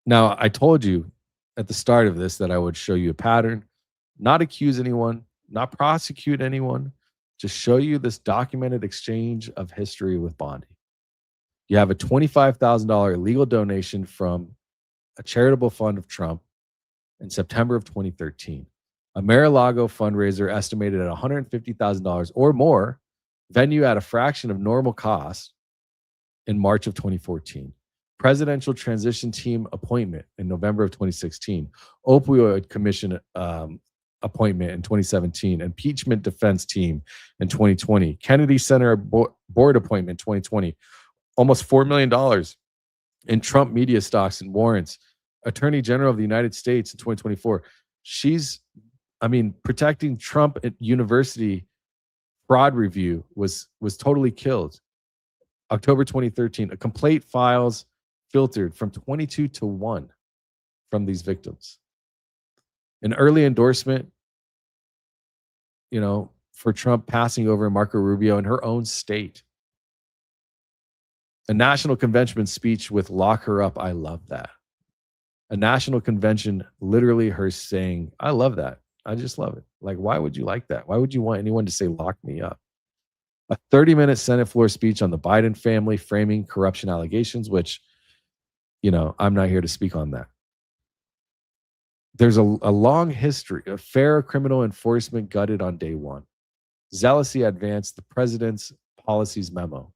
C: Now, I told you at the start of this that I would show you a pattern, not accuse anyone, not prosecute anyone, just show you this documented exchange of history with Bondi. You have a $25,000 illegal donation from a charitable fund of Trump in September of 2013. A Mar-a-Lago fundraiser estimated at $150,000 or more, venue at a fraction of normal cost in March of 2014. Presidential transition team appointment in November of 2016. Opioid commission appointment in 2017. Impeachment defense team in 2020. Kennedy Center board appointment in 2020. Almost $4 million in Trump media stocks and warrants. Attorney General of the United States in 2024. Protecting Trump at University fraud review was totally killed. October 2013, a complaint files filtered from 22 to 1 from these victims. An early endorsement, for Trump passing over Marco Rubio in her own state. A national convention speech with "Lock her up." I love that. A national convention, literally her saying, "I love that. I just love it." Like, why would you like that? Why would you want anyone to say, "Lock me up"? A 30-minute Senate floor speech on the Biden family framing corruption allegations, which, I'm not here to speak on that. There's a long history of FARA criminal enforcement gutted on day one. Zealousy advanced the president's policies memo.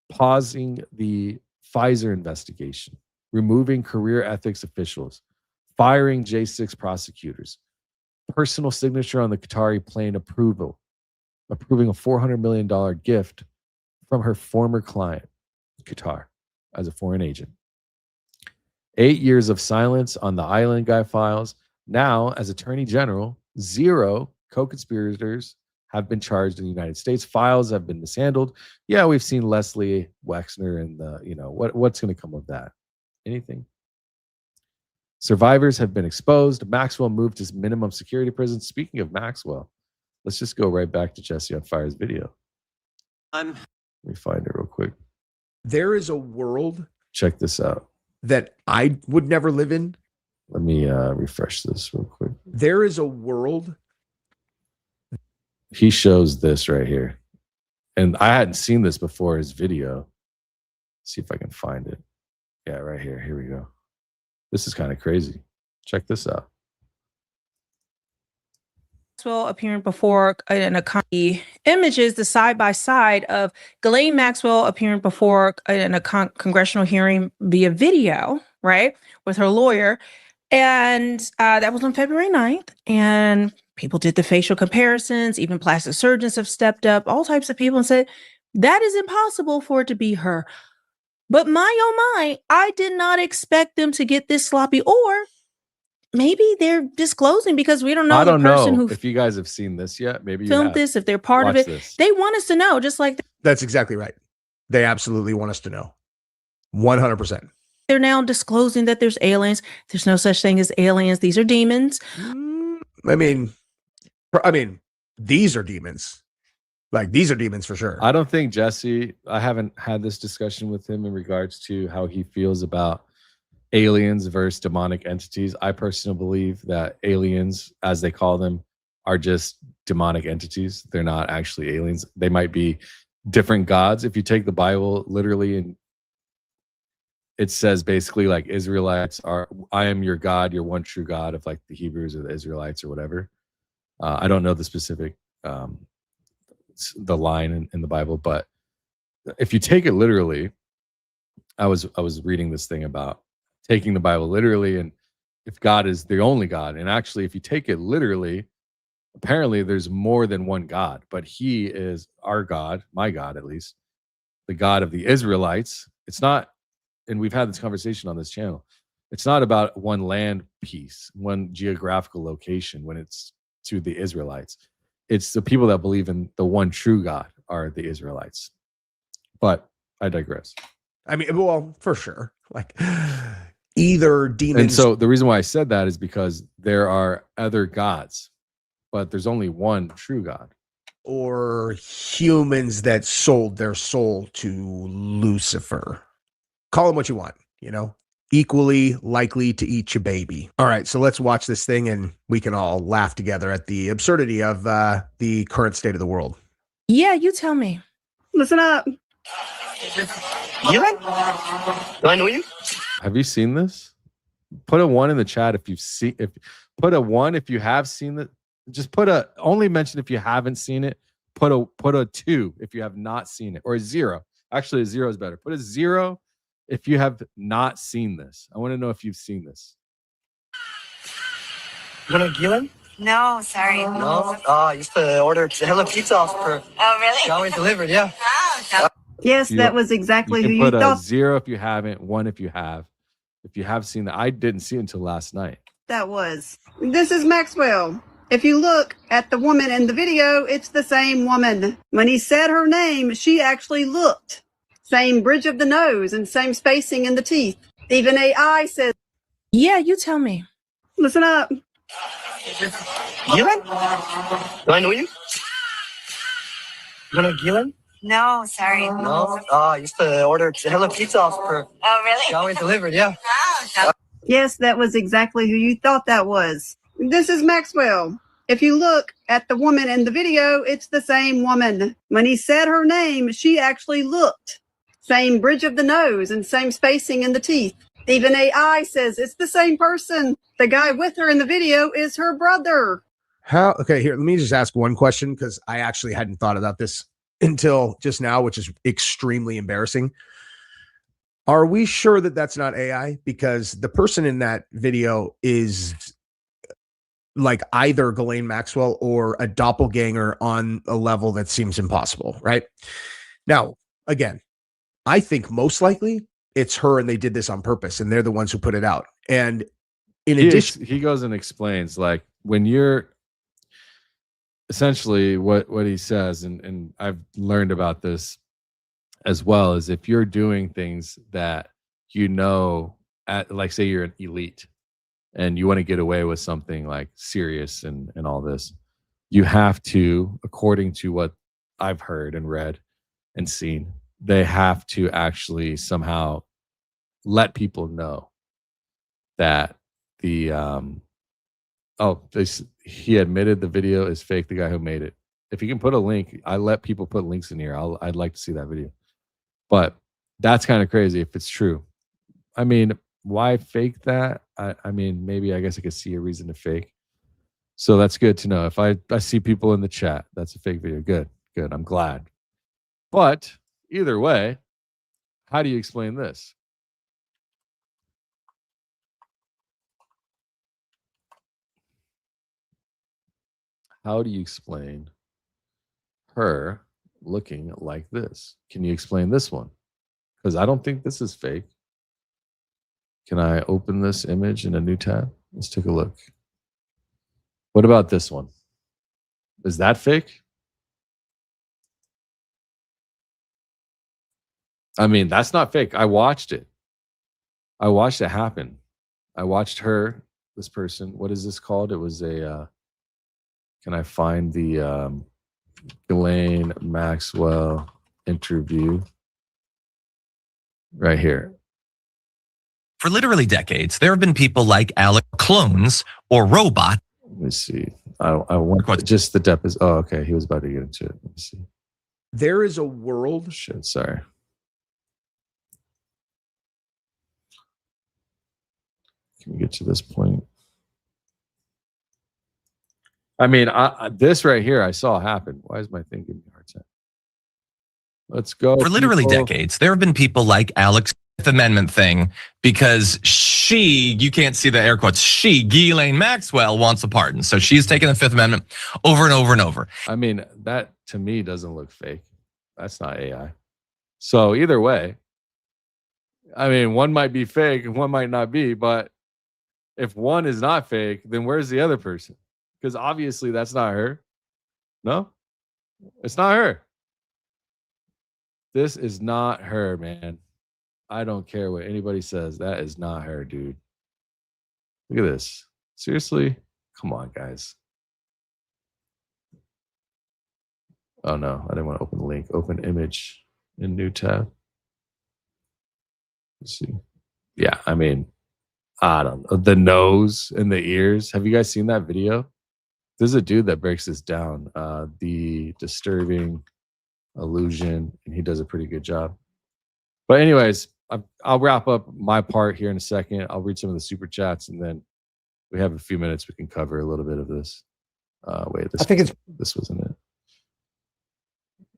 C: Pausing the Pfizer investigation. Removing career ethics officials. Firing J6 prosecutors. Personal signature on the Qatari plane approving a $400 million gift from her former client, Qatar, as a foreign agent. 8 years of silence on the Island Guy files. Now, as Attorney General, 0 co-conspirators have been charged in the United States. Files have been mishandled. Yeah, we've seen Leslie Wexner and what's going to come of that? Anything? Survivors have been exposed. Maxwell moved to minimum security prison. Speaking of Maxwell, let's just go right back to Jesse on Fire's video. Let me find it real quick.
I: There is a world.
C: Check this out.
I: That I would never live in.
C: Let me refresh this real quick.
I: There is a world.
C: He shows this right here. And I hadn't seen this before his video. Let's see if I can find it. Yeah, right here. Here we go. This is kind of crazy. Check this out.
H: Maxwell appearing before the images, the side-by-side of Ghislaine Maxwell appearing before in a congressional hearing via video, right, with her lawyer. And that was on February 9th. And people did the facial comparisons. Even plastic surgeons have stepped up, all types of people, and said, that is impossible for it to be her. But I did not expect them to get this sloppy, or maybe they're disclosing because we don't know.
C: I don't know if you guys have seen this yet. Maybe you
H: filmed this, if they're part of it.
C: This.
H: They want us to know, just like
I: that's exactly right. They absolutely want us to know. 100%.
H: They're now disclosing that there's aliens. There's no such thing as aliens. These are demons.
I: I mean, these are demons. Like, these are demons for sure.
C: I don't think Jesse, I haven't had this discussion with him in regards to how he feels about aliens versus demonic entities. I personally believe that aliens, as they call them, are just demonic entities. They're not actually aliens. They might be different gods. If you take the Bible literally, and it says basically like Israelites are, I am your God, your one true God, of like the Hebrews or the Israelites or whatever. I don't know the specific the line in the Bible, but if you take it literally, I was reading this thing about taking the Bible literally, and
B: if God is the only God. And actually, if you take it literally, apparently there's more than one God, but he is our God, my God at least, the God of the Israelites. It's not, and we've had this conversation on this channel, it's not about one land piece, one geographical location when it's to the Israelites. It's the people that believe in the one true God are the Israelites. But I digress.
I: I mean, well, for sure. Like either demons.
B: And so the reason why I said that is because there are other gods, but there's only one true God.
I: Or humans that sold their soul to Lucifer. Call them what you want, you know, equally likely to eat your baby. All right, so let's watch this thing and we can all laugh together at the absurdity of the current state of the world.
H: Yeah, you tell me.
J: Listen up. You? Do I know you?
B: Have you seen this? Put a 1 in the chat if you've seen. Put a 1 if you have seen it. Just put a, only mention if you haven't seen it. Put a 2 if you have not seen it, or a 0. Actually, a 0 is better. Put a 0 if you have not seen this. I want to know if you've seen this.
J: You want to Gillen?
K: No, sorry.
J: No? I used to order Hello Pizza off per.
K: Oh, really?
J: Always delivered, yeah.
K: Oh,
J: Yes, that was exactly
B: You
J: who
B: can
J: you
B: put a
J: thought
B: 0 if you haven't, 1 if you have. If you have seen that, I didn't see it until last night.
J: that was. This is Maxwell. If you look at the woman in the video, it's the same woman. When he said her name, she actually looked. Same bridge of the nose and same spacing in the teeth. Even AI says,
H: Yeah, you tell me.
J: listen up. Gillen? Do I know you? You know Gillen?
K: no, sorry.
J: No? I used to order Hello Pizza off per.
K: Oh, really?
J: Always delivered, yeah.
K: Oh,
J: Yes, that was exactly who you thought that was. This is Maxwell. If you look at the woman in the video, it's the same woman. When he said her name, she actually looked. Same bridge of the nose and same spacing in the teeth. Even AI says it's the same person. The guy with her in the video is her brother.
I: How? Okay, here, let me just ask one question because I actually hadn't thought about this until just now, which is extremely embarrassing. Are we sure that that's not AI? Because the person in that video is like either Ghislaine Maxwell or a doppelganger on a level that seems impossible, right? Now, again, I think most likely it's her and they did this on purpose and they're the ones who put it out. And in addition,
B: he goes and explains, like, when you're essentially what he says, and I've learned about this as well, is if you're doing things that you know, at, like, say you're an elite and you want to get away with something like serious and all this, you have to, according to what I've heard and read and seen, they have to actually somehow let people know that the he admitted the video is fake, the guy who made it. If you can put a link, I let people put links in here. I'd like to see that video. But that's kind of crazy if it's true. I mean, why fake that? I mean, maybe I guess I could see a reason to fake. So that's good to know. If I see people in the chat, that's a fake video. Good. I'm glad. But either way, how do you explain this? How do you explain her looking like this? Can you explain this one? Because I don't think this is fake. Can I open this image in a new tab? Let's take a look. What about this one? Is that fake? I mean, that's not fake. I watched it. I watched it happen. I watched her, this person. What is this called? It was a, can I find the Ghislaine Maxwell interview? Right here.
L: For literally decades, there have been people like Alex clones or robot.
B: Let me see. I want just the deposition. Oh, okay. He was about to get into it. Let me see.
I: there is a world.
B: Shit, sorry. Can we get to this point? I mean, this right here, I saw happen. Why is my thing giving me a hard time? Let's go.
L: For literally decades, there have been people like Alex Fifth Amendment thing because she, you can't see the air quotes, she, Ghislaine Maxwell, wants a pardon. So she's taken the Fifth Amendment over and over and over.
C: I mean, that to me doesn't look fake. That's not AI. So either way, I mean, one might be fake and one might not be, but if one is not fake, then where's the other person? Because obviously that's not her. No, it's not her. This is not her, man. I don't care what anybody says. That is not her, dude. Look at this. Seriously? Come on, guys. Oh, no. I didn't want to open the link. Open image in new tab. Let's see. Yeah, I mean, I don't know. The nose and the ears. Have you guys seen that video? There's a dude that breaks this down. The disturbing illusion, and he does a pretty good job. But anyways, I'll wrap up my part here in a second. I'll read some of the super chats, and then we have a few minutes. We can cover a little bit of this. Wait, this wasn't it.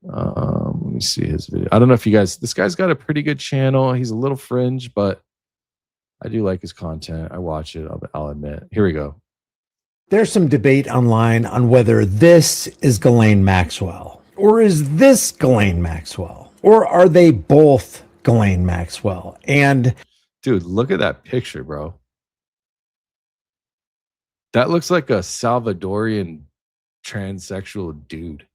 C: Let me see his video. I don't know if you guys. This guy's got a pretty good channel. He's a little fringe, but I do like his content. I watch it. I'll admit. Here we go.
M: There's some debate online on whether this is Ghislaine Maxwell or is this Ghislaine Maxwell, or are they both Ghislaine Maxwell? And
C: dude, look at that picture, bro. That looks like a Salvadorian transsexual dude.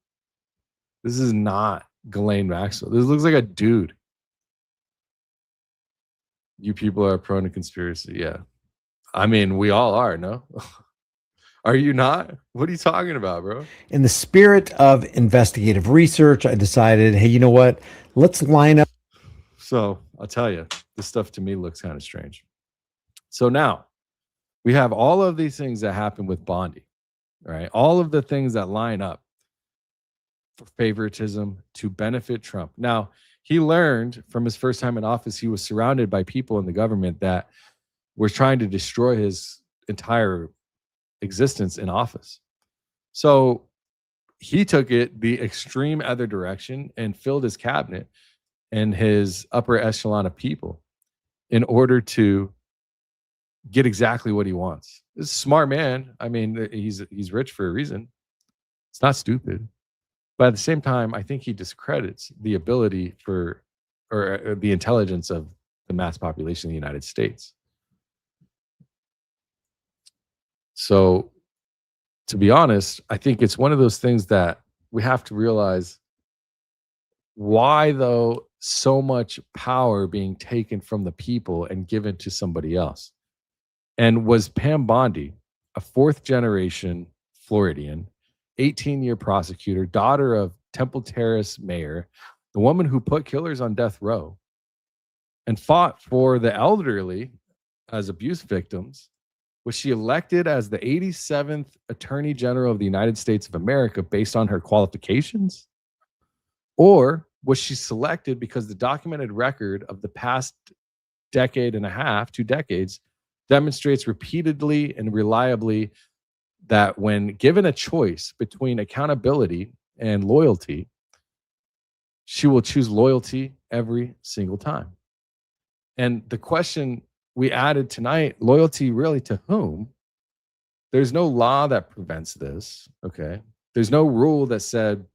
C: This is not Ghislaine Maxwell. This looks like a dude. You people are prone to conspiracy. Yeah. I mean, we all are, no? Are you not? What are you talking about, bro?
M: in the spirit of investigative research, I decided, hey, you know what? Let's line up.
C: So I'll tell you, this stuff to me looks kind of strange. So now we have all of these things that happen with Bondi, right? All of the things that line up for favoritism to benefit Trump. Now, he learned from his first time in office, he was surrounded by people in the government that were trying to destroy his entire existence in office. So he took it the extreme other direction and filled his cabinet and his upper echelon of people in order to get exactly what he wants. This is a smart man. I mean, he's rich for a reason. It's not stupid. But at the same time, I think he discredits the ability for, or the intelligence of the mass population of the United States. So, to be honest, I think it's one of those things that we have to realize why, though, so much power being taken from the people and given to somebody else. And was Pam Bondi, a fourth generation Floridian, 18-year prosecutor, daughter of Temple Terrace mayor, the woman who put killers on death row and fought for the elderly as abuse victims, was she elected as the 87th Attorney General of the United States of America based on her qualifications? Or was she selected because the documented record of the past decade and a half, 2 decades, demonstrates repeatedly and reliably that when given a choice between accountability and loyalty, she will choose loyalty every single time? And the question we added tonight, loyalty really to whom? There's no law that prevents this, okay? There's no rule that said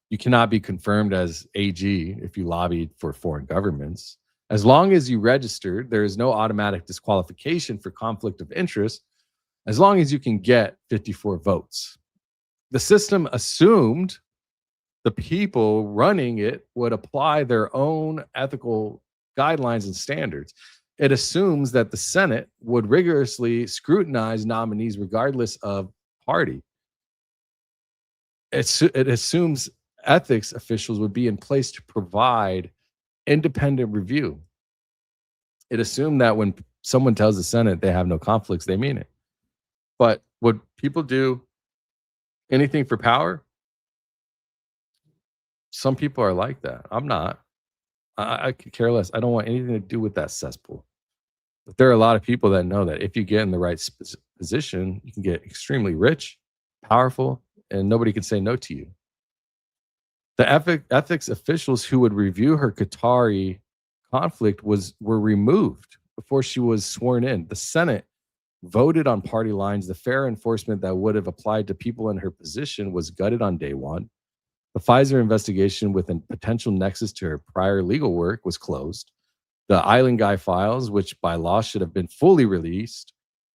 C: you cannot be confirmed as AG if you lobbied for foreign governments. As long as you registered, there is no automatic disqualification for conflict of interest, as long as you can get 54 votes. The system assumed the people running it would apply their own ethical guidelines and standards. It assumes that the Senate would rigorously scrutinize nominees regardless of party. It assumes ethics officials would be in place to provide independent review. It assumed that when someone tells the Senate they have no conflicts, they mean it. But would people do anything for power? Some people are like that. I'm not. I could care less. I don't want anything to do with that cesspool. But there are a lot of people that know that if you get in the right position, you can get extremely rich, powerful, and nobody can say no to you. The ethics officials who would review her Qatari conflict were removed before she was sworn in. The Senate voted on party lines. The FARA enforcement that would have applied to people in her position was gutted on day one. The Pfizer investigation with a potential nexus to her prior legal work was closed. The Island Guy files, which by law should have been fully released,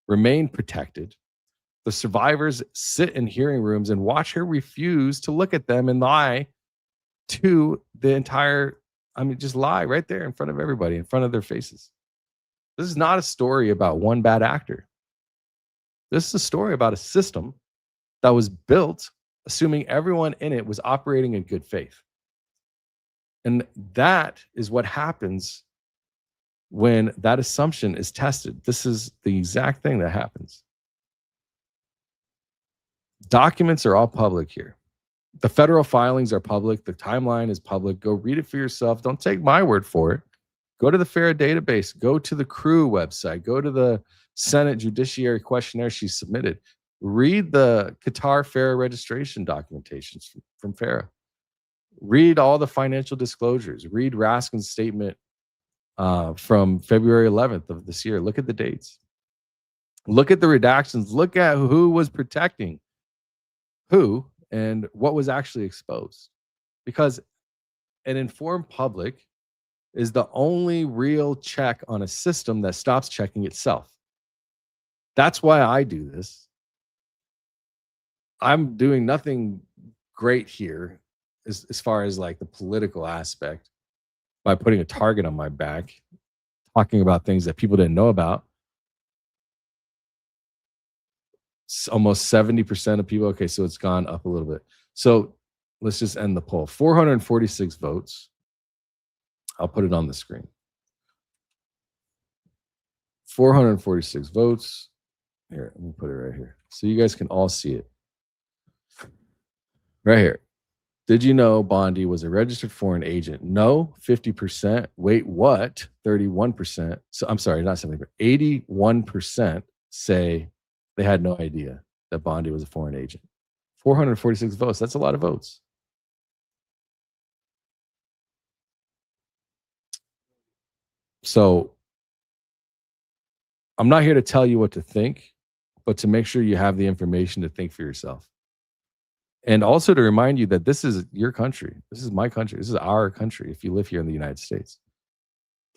C: remain protected. The survivors sit in hearing rooms and watch her refuse to look at them and lie to the entire, just lie right there in front of everybody, in front of their faces. This is not a story about one bad actor. This is a story about a system that was built assuming everyone in it was operating in good faith. And that is what happens when that assumption is tested. This is the exact thing that happens. Documents are all public here. The federal filings are public. The timeline is public. Go read it for yourself. Don't take my word for it. Go to the FARA database. Go to the CREW website. Go to the Senate Judiciary questionnaire she submitted. Read the Qatar FARA registration documentations from FARA. Read all the financial disclosures. Read Raskin's statement from February 11th of this year. Look at the dates. Look at the redactions. Look at who was protecting who and what was actually exposed. Because an informed public is the only real check on a system that stops checking itself. That's why I do this. I'm doing nothing great here as far as like the political aspect by putting a target on my back, talking about things that people didn't know about. Almost 70% of people. Okay, so it's gone up a little bit. So let's just end the poll. 446 votes. I'll put it on the screen. 446 votes. Here, let me put it right here so you guys can all see it. Right here. Did you know Bondi was a registered foreign agent? No, 50%. Wait, what? 31%. So I'm sorry, not 70%. 81% say they had no idea that Bondi was a foreign agent. 446 votes. That's a lot of votes. So I'm not here to tell you what to think, but to make sure you have the information to think for yourself. And also to remind you that this is your country. This is my country. This is our country if you live here in the United States.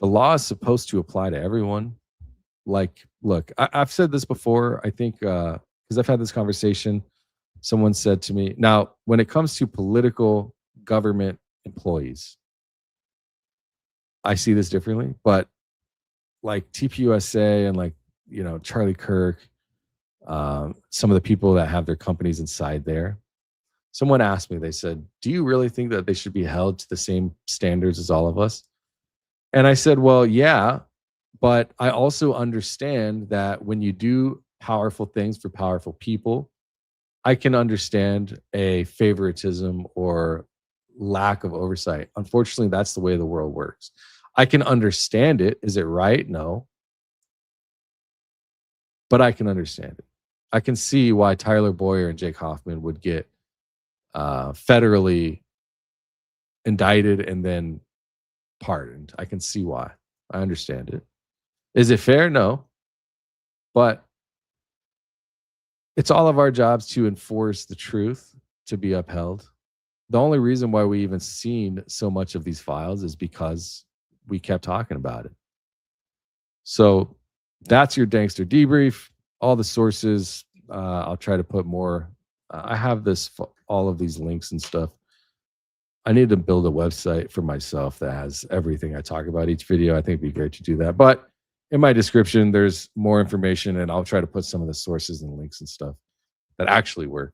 C: The law is supposed to apply to everyone. Like, look, I've said this before, I think, because I've had this conversation. Someone said to me, now, when it comes to political government employees, I see this differently, but like TPUSA and like, you know, Charlie Kirk, some of the people that have their companies inside there, someone asked me, they said, do you really think that they should be held to the same standards as all of us? And I said, well, yeah, but I also understand that when you do powerful things for powerful people, I can understand a favoritism or lack of oversight. Unfortunately, that's the way the world works. I can understand it. Is it right? No. But I can understand it. I can see why Tyler Boyer and Jake Hoffman would get federally indicted and then pardoned. I can see why. I understand it. Is it fair? No. But it's all of our jobs to enforce the truth to be upheld. The only reason why we even seen so much of these files is because we kept talking about it. So that's your Dankster Debrief. All the sources, I'll try to put more. I have all of these links and stuff. I need to build a website for myself that has everything I talk about each video. I think it'd be great to do that. But in my description, there's more information, and I'll try to put some of the sources and links and stuff that actually work.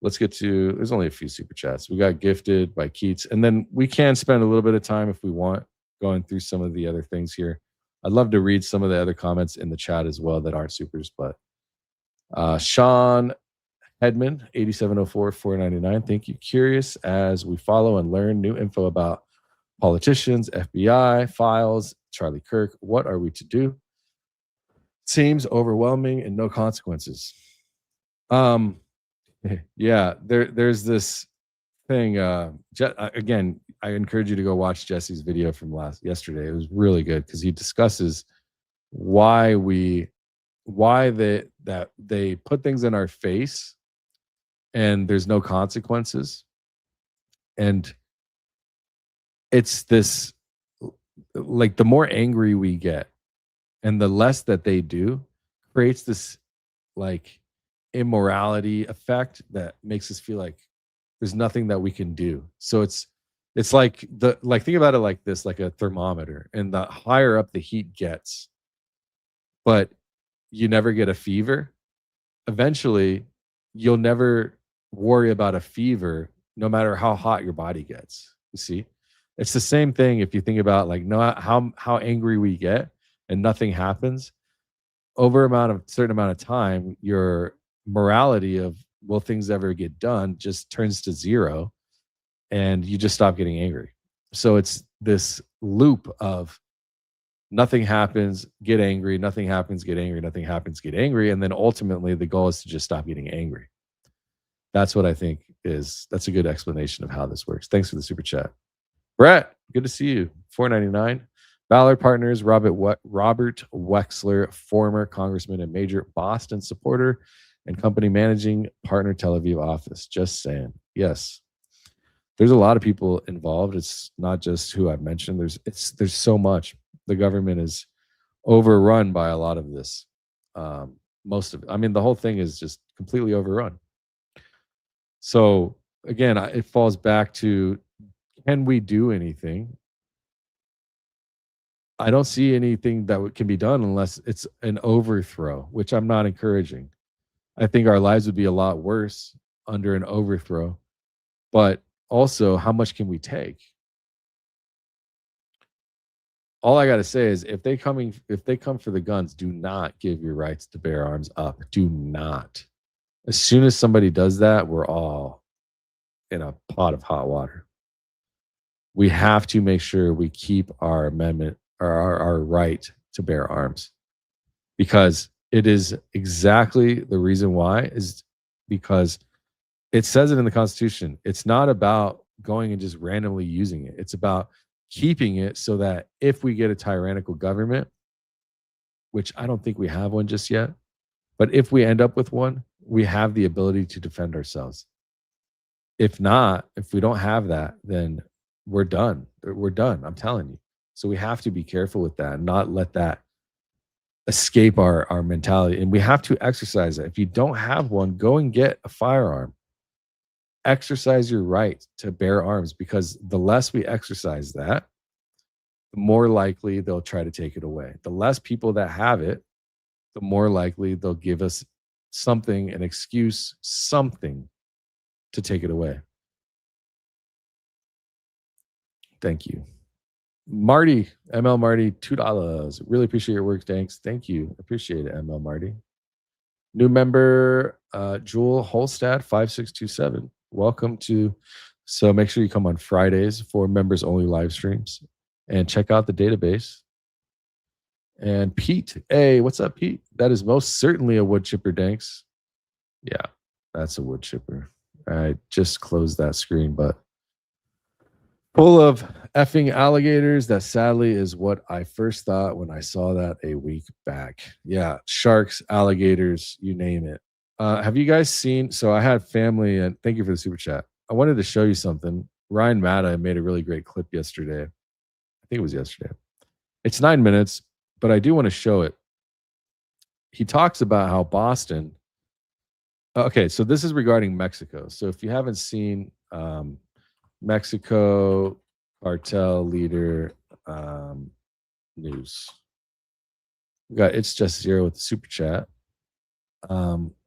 C: Let's get to, there's only a few super chats. We got Gifted by Keats, and then we can spend a little bit of time if we want going through some of the other things here. I'd love to read some of the other comments in the chat as well that aren't supers, but Sean Hedman, 8704 499. Thank you. Curious as we follow and learn new info about politicians, FBI, files, Charlie Kirk. What are we to do? Seems overwhelming and no consequences. Yeah, there's this thing. Again, I encourage you to go watch Jesse's video from yesterday. It was really good because he discusses why they put things in our face and there's no consequences. And it's this, like, the more angry we get and the less that they do creates this like immorality effect that makes us feel like there's nothing that we can do. So it's like think about it like this, like a thermometer, and the higher up the heat gets, but you never get a fever. Eventually, you'll never worry about a fever no matter how hot your body gets. You see? It's the same thing if you think about like how angry we get and nothing happens. Over a certain amount of time, your morality of will things ever get done just turns to zero, and you just stop getting angry. So it's this loop of nothing happens, get angry, nothing happens, get angry, nothing happens, get angry, and then ultimately the goal is to just stop getting angry. That's what I think that's a good explanation of how this works. Thanks for the super chat. Brett, good to see you. $4.99. Ballard Partners, Robert Wexler, former congressman and major Boston supporter and company managing partner Tel Aviv office. Just saying. Yes. There's a lot of people involved. It's not just who I've mentioned. There's so much. The government is overrun by a lot of this. Most of it. I mean, the whole thing is just completely overrun. So again, it falls back to, can we do anything? I don't see anything that can be done unless it's an overthrow, which I'm not encouraging. I think our lives would be a lot worse under an overthrow. But also, how much can we take? All I got to say is, if they come for the guns, do not give your rights to bear arms up. Do not. As soon as somebody does that, we're all in a pot of hot water. We have to make sure we keep our amendment, or our right to bear arms, because it is exactly the reason why is because it says it in the Constitution. It's not about going and just randomly using it. It's about keeping it so that if we get a tyrannical government, which I don't think we have one just yet, but if we end up with one, we have the ability to defend ourselves. If not, if we don't have that, then we're done. We're done. I'm telling you. So we have to be careful with that and not let that escape our mentality. And we have to exercise it. If you don't have one, go and get a firearm. Exercise your right to bear arms, because the less we exercise that, the more likely they'll try to take it away. The less people that have it, the more likely they'll give us something, an excuse, something to take it away. Thank you. Marty, ML Marty, $2. Really appreciate your work. Thanks. Thank you. Appreciate it, ML Marty. New member, Jewel Holstad, 5627. Welcome to. So make sure you come on Fridays for members only live streams and check out the database. And Pete, hey, what's up, Pete? That is most certainly a wood chipper, Danks. Yeah, that's a wood chipper. I just closed that screen, but full of effing alligators. That sadly is what I first thought when I saw that a week back. Yeah, sharks, alligators, you name it. Have you guys seen? So I had family, and thank you for the super chat. I wanted to show you something. Ryan Matta made a really great clip yesterday. I think it was yesterday. It's 9 minutes, but I do want to show it. He talks about how Boston. Okay, so this is regarding Mexico. So if you haven't seen Mexico cartel leader news, we got It's Just Zero with the super chat.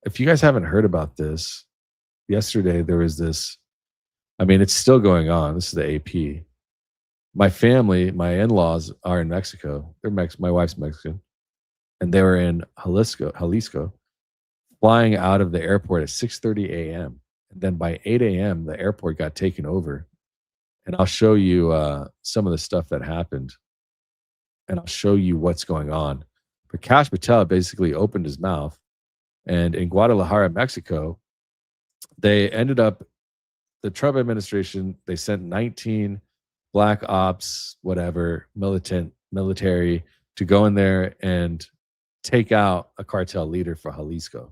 C: If you guys haven't heard about this, yesterday there was this. I mean, it's still going on. This is the AP. My family, my in-laws are in Mexico. My wife's Mexican, and they were in Jalisco, flying out of the airport at 6:30 a.m. And then by 8 a.m., the airport got taken over. And I'll show you some of the stuff that happened, and I'll show you what's going on. Prakash Patel basically opened his mouth, and in Guadalajara, Mexico, they ended up, the Trump administration, they sent 19 black ops, whatever, military to go in there and take out a cartel leader for Jalisco.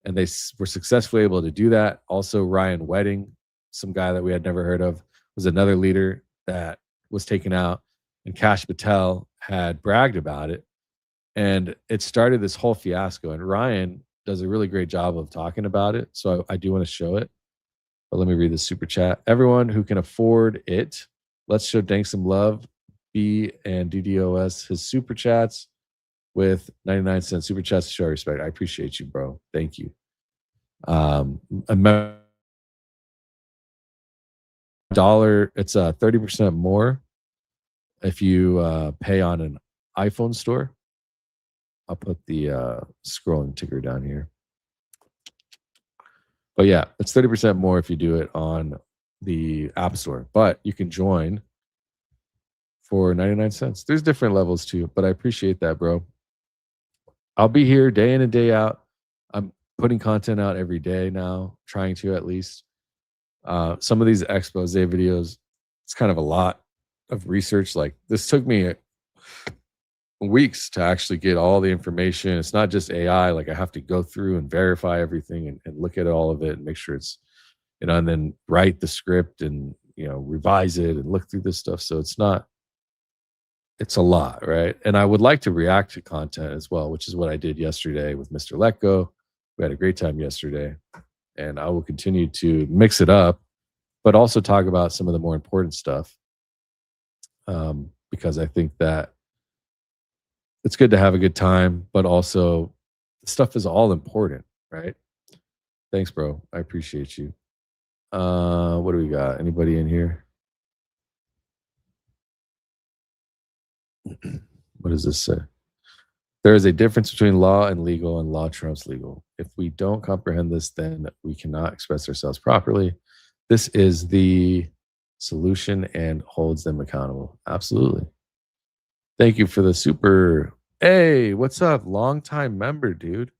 C: And they were successfully able to do that. Also, Ryan Wedding, some guy that we had never heard of, was another leader that was taken out. And Kash Patel had bragged about it. And it started this whole fiasco. And Ryan does a really great job of talking about it. So I do want to show it. But let me read the super chat. Everyone who can afford it, let's show Dank some love. B and DDoS his super chats with 99-cent super chats to show respect. I appreciate you, bro. Thank you. $1, it's 30% more if you pay on an iPhone store. I'll put the scrolling ticker down here. But yeah, it's 30% more if you do it on the App Store. But you can join for 99 cents. There's different levels too, but I appreciate that, bro. I'll be here day in and day out. I'm putting content out every day now, trying to at least. Some of these expose videos, it's kind of a lot of research. Like this took me weeks to actually get all the information. It's not just AI. Like I have to go through and verify everything and look at all of it and make sure it's, and then write the script and, revise it and look through this stuff. So it's a lot, right? And I would like to react to content as well, which is what I did yesterday with Mr. Letgo. We had a great time yesterday, and I will continue to mix it up, but also talk about some of the more important stuff, because I think that it's good to have a good time, but also stuff is all important, right? Thanks, bro. I appreciate you. What do we got? Anybody in here? What does this say? There is a difference between law and legal, and law trumps legal. If we don't comprehend this, then we cannot express ourselves properly. This is the solution and holds them accountable. Absolutely. Thank you for the super. Hey, what's up? Long-time member, dude.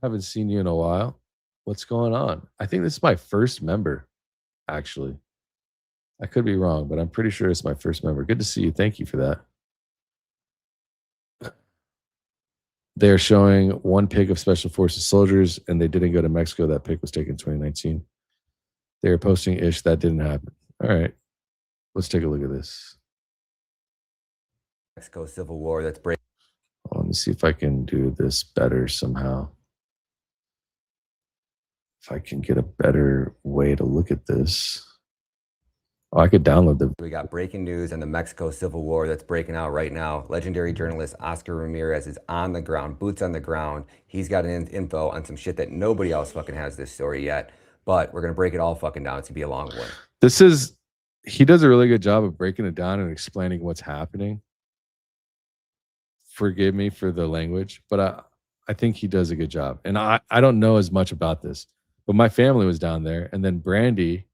C: Haven't seen you in a while. What's going on? I think this is my first member, actually. I could be wrong, but I'm pretty sure it's my first member. Good to see you. Thank you for that. They're showing one pic of Special Forces soldiers, and they didn't go to Mexico. That pic was taken in 2019. They're posting ish. That didn't happen. All right. Let's take a look at this.
N: Mexico Civil War that's breaking.
C: Let me see if I can do this better somehow. If I can get a better way to look at this. Oh, I could download the.
N: We got breaking news on the Mexico Civil War that's breaking out right now. Legendary journalist Oscar Ramirez is on the ground, boots on the ground. He's got an info on some shit that nobody else fucking has this story yet. But we're gonna break it all fucking down. It's gonna be a long one.
C: He does a really good job of breaking it down and explaining what's happening. Forgive me for the language, but I think he does a good job. And I don't know as much about this, but my family was down there, and then Brandy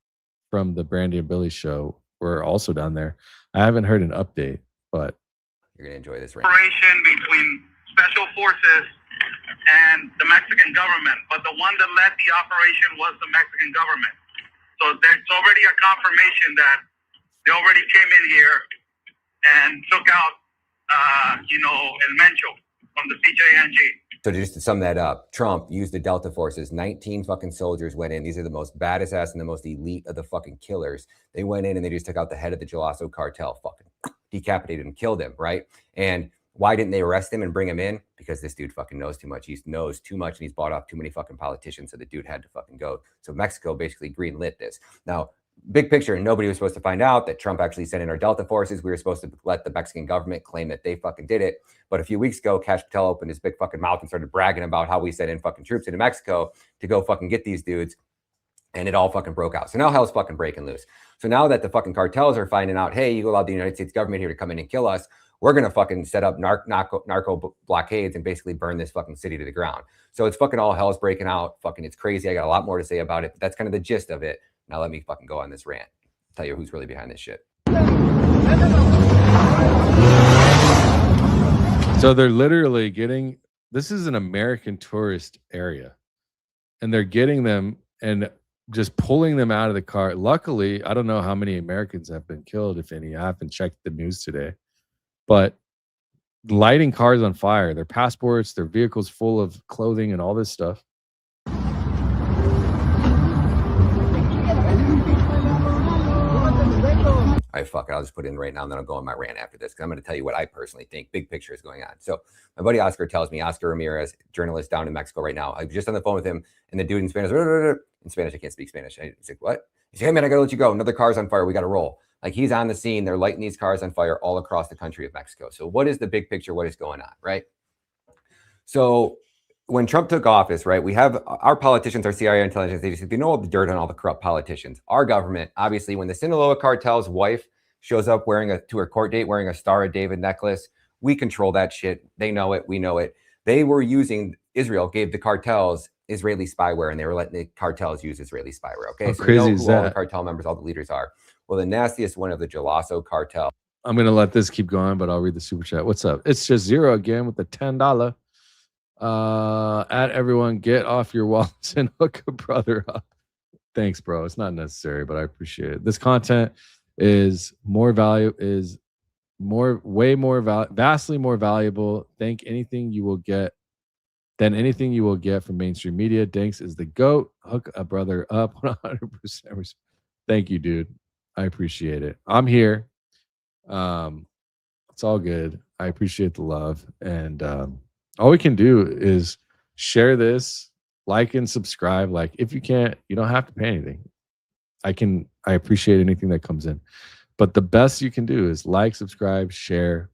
C: from the Brandy and Billy show were also down there. I haven't heard an update, but
N: you're gonna enjoy this.
O: Operation between special forces and the Mexican government, but the one that led the operation was the Mexican government. So there's already a confirmation that they already came in here and took out, El Mencho from the CJNG.
N: So just to sum that up, Trump used the Delta forces. 19 fucking soldiers went in. These are the most baddest ass and the most elite of the fucking killers. They went in and they just took out the head of the Jalazo cartel, fucking decapitated him, killed him, right? And why didn't they arrest him and bring him in? Because this dude fucking knows too much. He knows too much, and he's bought off too many fucking politicians. So the dude had to fucking go. So Mexico basically greenlit this. Now, big picture, nobody was supposed to find out that Trump actually sent in our Delta forces. We were supposed to let the Mexican government claim that they fucking did it. But a few weeks ago, Kash Patel opened his big fucking mouth and started bragging about how we sent in fucking troops into Mexico to go fucking get these dudes. And it all fucking broke out. So now hell's fucking breaking loose. So now that the fucking cartels are finding out, hey, you allowed the United States government here to come in and kill us, we're going to fucking set up narco blockades and basically burn this fucking city to the ground. So it's fucking all hell's breaking out. Fucking it's crazy. I got a lot more to say about it, but that's kind of the gist of it. Now let me fucking go on this rant. Tell you who's really behind this shit.
C: So they're literally getting, this is an American tourist area, and they're getting them, and
B: just pulling them out of the car. Luckily, I don't know how many Americans have been killed, if any. I haven't checked the news today, but lighting cars on fire, their passports, their vehicles full of clothing and all this stuff.
N: All right, fuck it. I'll just put it in right now, and then I'll go on my rant after this, because I'm going to tell you what I personally think. Big picture is going on. So my buddy Oscar tells me, Oscar Ramirez, journalist down in Mexico right now. I was just on the phone with him, and the dude in Spanish, I can't speak Spanish. He's like, what? He's like, hey, man, I got to let you go. Another car's on fire. We got to roll. Like, he's on the scene. They're lighting these cars on fire all across the country of Mexico. So what is the big picture? What is going on, right? So when Trump took office, right, we have our politicians, our CIA intelligence agencies, they know all the dirt on all the corrupt politicians. Our government, obviously, when the Sinaloa cartel's wife shows up to her court date wearing a Star of David necklace, we control that shit. They know it. We know it. They were using, Israel gave the cartels Israeli spyware, and they were letting the cartels use Israeli spyware. Okay,
B: How
N: so
B: crazy
N: we know
B: is
N: who
B: that?
N: all the cartel members, all the leaders are. Well, the nastiest one of the Gelasso cartel.
B: I'm going to let this keep going, but I'll read the super chat. What's up? It's just Zero again with the $10. At everyone, get off your wallets and hook a brother up. Thanks, bro. It's not necessary, but I appreciate it. This content is vastly more valuable than anything you will get from mainstream media. Danks is the GOAT. Hook a brother up 100%. Thank you, dude. I appreciate it. I'm here. It's all good. I appreciate the love. And all we can do is share this, like and subscribe. Like, if you can't, you don't have to pay anything. I appreciate anything that comes in. But the best you can do is like, subscribe, share.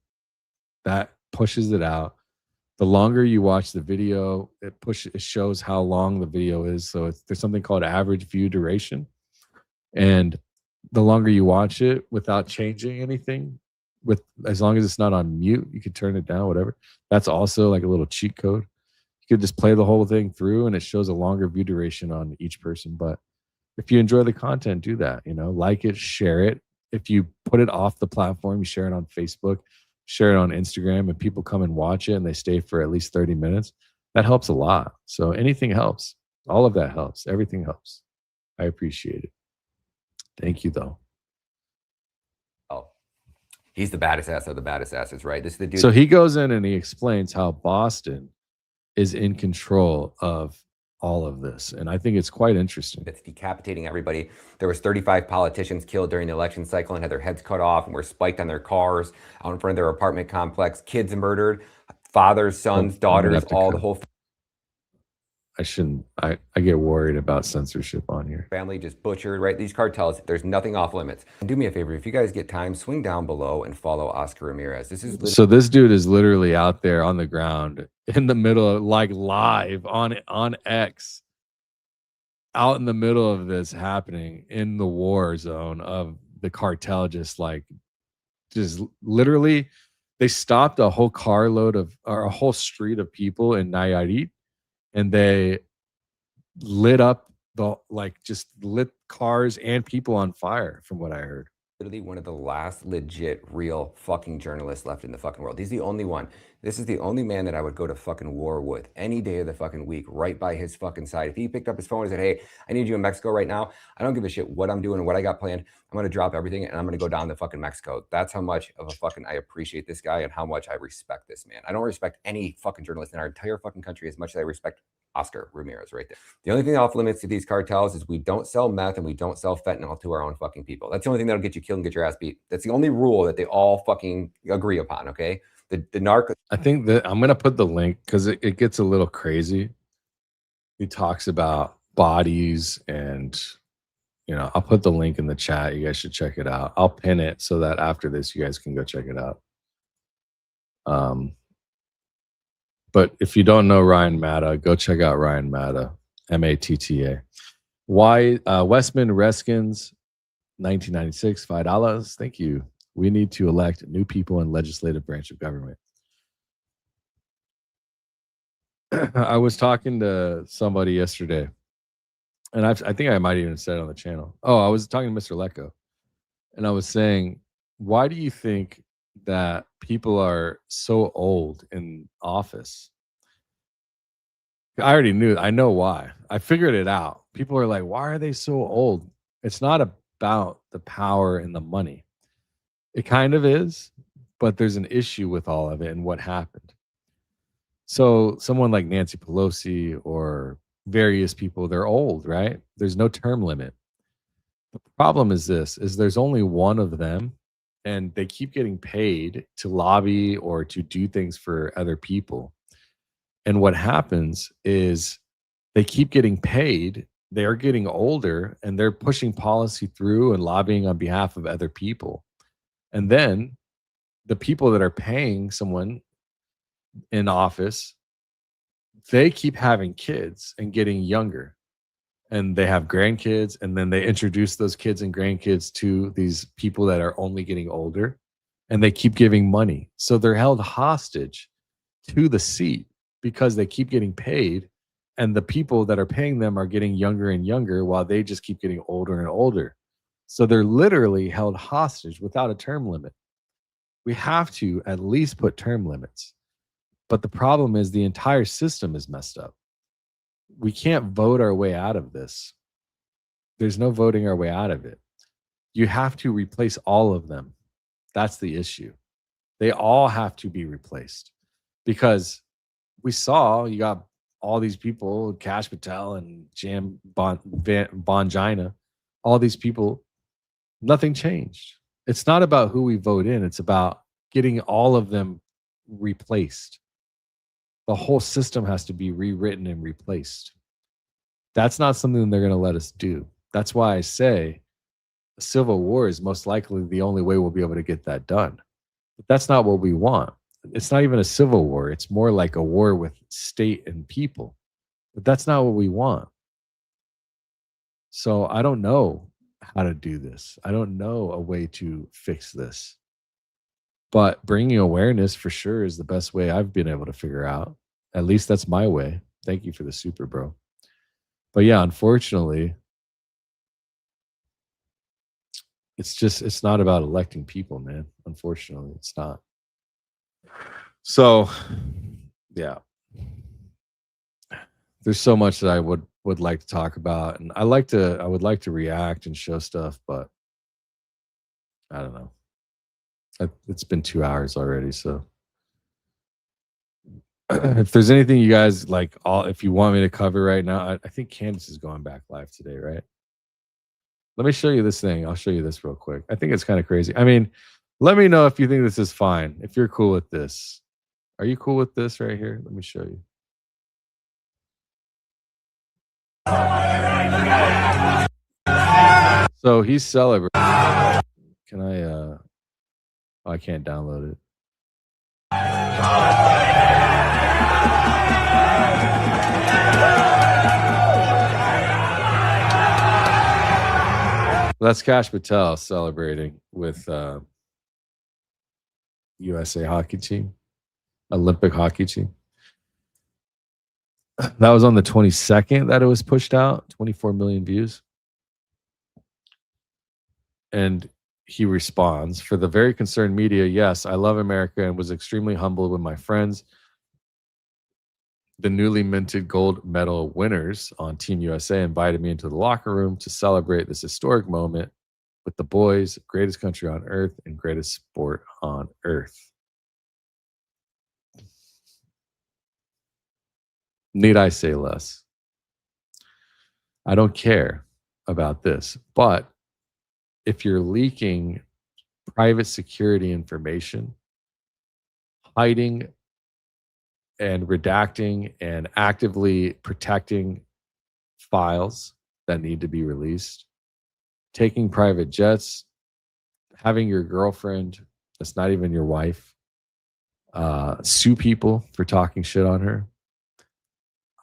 B: That pushes it out. The longer you watch the video, it shows how long the video is. So there's something called average view duration. And the longer you watch it without changing anything, as long as it's not on mute, you can turn it down, whatever. That's also like a little cheat code. You could just play the whole thing through, and it shows a longer view duration on each person. But if you enjoy the content, do that. Like it, share it. If you put it off the platform, you share it on Facebook, share it on Instagram, and people come and watch it and they stay for at least 30 minutes. That helps a lot. So anything helps. All of that helps. Everything helps. I appreciate it. Thank you, though.
N: Oh, he's the baddest ass of the baddest asses, right? This is the dude.
B: So he goes in and he explains how Boston is in control of all of this. And I think it's quite interesting.
N: That's decapitating everybody. There was 35 politicians killed during the election cycle and had their heads cut off and were spiked on their cars out in front of their apartment complex. Kids murdered, fathers, sons, daughters, all the whole
B: I get worried about censorship on here.
N: family just butchered, right? These cartels, there's nothing off limits. And do me a favor, if you guys get time, swing down below and follow Oscar Ramirez.
B: So this dude is literally out there on the ground in the middle of, like, live on X, out in the middle of this happening in the war zone of the cartel. Just literally, they stopped a whole carload or a whole street of people in Nayarit, and they lit up just lit cars and people on fire, from what I heard.
N: Literally one of the last legit, real fucking journalists left in the fucking world. He's the only one. This is the only man that I would go to fucking war with any day of the fucking week, right by his fucking side. If he picked up his phone and said, hey, I need you in Mexico right now, I don't give a shit what I'm doing and what I got planned. I'm going to drop everything and I'm going to go down to fucking Mexico. That's how much of a fucking I appreciate this guy and how much I respect this man. I don't respect any fucking journalist in our entire fucking country as much as I respect Oscar Ramirez right there. The only thing off limits to these cartels is we don't sell meth and we don't sell fentanyl to our own fucking people. That's the only thing that'll get you killed and get your ass beat. That's the only rule that they all fucking agree upon, okay? The narco.
B: I think that I'm going to put the link because it gets a little crazy. He talks about bodies and, I'll put the link in the chat. You guys should check it out. I'll pin it so that after this, you guys can go check it out. But if you don't know Ryan Matta, go check out Ryan Matta, Matta. Westman Reskins, 1996, $5. Thank you. We need to elect new people in legislative branch of government. I was talking to somebody yesterday, and I think I might even have said it on the channel. Oh, I was talking to Mr. Lecco, and I was saying, why do you think that people are so old in office? I already knew. I know why. I figured it out. People are like, why are they so old? It's not about the power and the money. It kind of is, but there's an issue with all of it and what happened. So someone like Nancy Pelosi or various people, they're old, right? There's no term limit. The problem is this, is there's only one of them, and they keep getting paid to lobby or to do things for other people. And what happens is they keep getting paid, they are getting older, and they're pushing policy through and lobbying on behalf of other people. And then the people that are paying someone in office, they keep having kids and getting younger. And they have grandkids, and then they introduce those kids and grandkids to these people that are only getting older, and they keep giving money. So they're held hostage to the seat because they keep getting paid, and the people that are paying them are getting younger and younger while they just keep getting older and older. So they're literally held hostage without a term limit. We have to at least put term limits. But the problem is the entire system is messed up. We can't vote our way out of this. There's no voting our way out of it. You have to replace all of them. That's the issue. They all have to be replaced because we saw you got all these people, Kash Patel and Jam Bongina, all these people, nothing changed. It's not about who we vote in. It's about getting all of them replaced. The whole system has to be rewritten and replaced. That's not something they're going to let us do. That's why I say a civil war is most likely the only way we'll be able to get that done. But that's not what we want. It's not even a civil war. It's more like a war with state and people. But that's not what we want. So I don't know how to do this. I don't know a way to fix this. But bringing awareness for sure is the best way I've been able to figure out. At least that's my way. Thank you for the super, bro. But yeah, unfortunately, it's not about electing people, man. Unfortunately, it's not. So, yeah. There's so much that I would like to talk about, and I would like to react and show stuff, but I don't know. It's been 2 hours already, so if there's anything you guys like, if you want me to cover right now, I think Candace is going back live today, right? Let me show you this thing. I'll show you this real quick. I think it's kind of crazy. I mean, let me know if you think this is fine. If you're cool with this, are you cool with this right here? Let me show you. So he's celebrating. Can I? Oh, I can't download it. That's Kash Patel celebrating with USA hockey team, Olympic hockey team. That was on the 22nd that it was pushed out, 24 million views. And he responds, for the very concerned media, yes, I love America and was extremely humbled when my friends, the newly minted gold medal winners on Team USA, invited me into the locker room to celebrate this historic moment with the boys, greatest country on earth and greatest sport on earth. Need I say less? I don't care about this, but if you're leaking private security information, hiding and redacting and actively protecting files that need to be released, taking private jets, having your girlfriend, that's not even your wife, sue people for talking shit on her,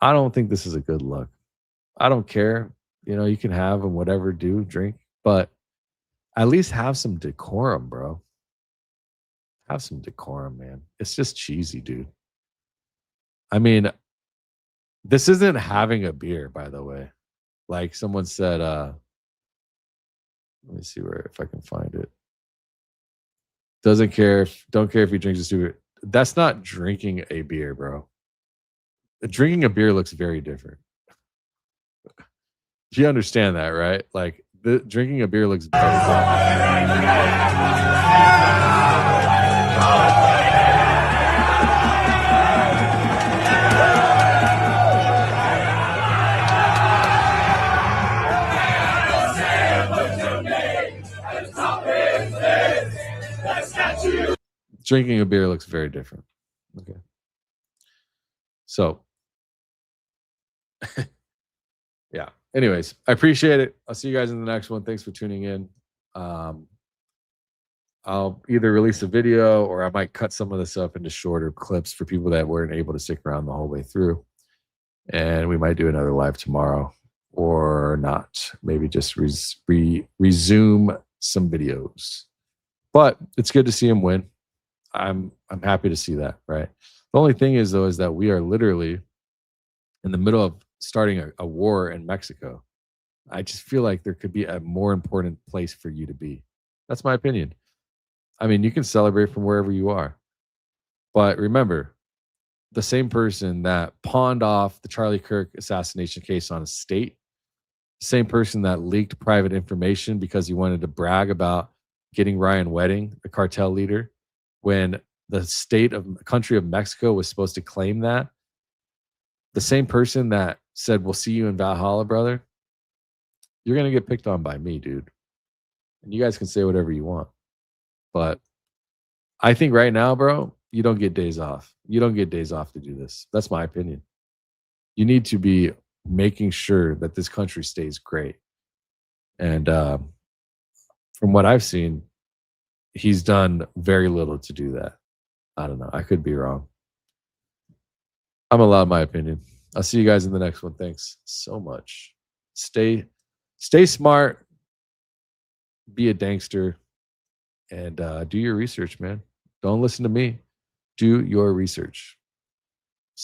B: I don't think this is a good look. I don't care. You know, you can have and whatever, drink, but at least have some decorum, bro. Have some decorum, man. It's just cheesy, dude. I mean, this isn't having a beer, by the way. Like someone said, let me see if I can find it. Don't care if he drinks a stupid. That's not drinking a beer, bro.
C: drinking a beer looks very different. Do you understand that, right? Like drinking a beer looks very different. Drinking a beer looks very different. Okay. So, yeah. Anyways, I appreciate it. I'll see you guys in the next one. Thanks for tuning in. I'll either release a video or I might cut some of this up into shorter clips for people that weren't able to stick around the whole way through. And we might do another live tomorrow or not. Maybe just resume some videos. But it's good to see him win. I'm happy to see that, right? The only thing is, though, is that we are literally in the middle of starting a war in Mexico. I just feel like there could be a more important place for you to be. That's my opinion. I mean, you can celebrate from wherever you are. But remember, the same person that pawned off the Charlie Kirk assassination case on a state, same person that leaked private information because he wanted to brag about getting Ryan Wedding, the cartel leader, when the country of Mexico was supposed to claim that, the same person that said, we'll see you in Valhalla, brother, you're going to get picked on by me, dude. And you guys can say whatever you want. But I think right now, bro, you don't get days off. You don't get days off to do this. That's my opinion. You need to be making sure that this country stays great. And from what I've seen, he's done very little to do that. I don't know. I could be wrong. I'm allowed my opinion. I'll see you guys in the next one. Thanks so much. Stay smart. Be a dankster. And do your research, man. Don't listen to me. Do your research.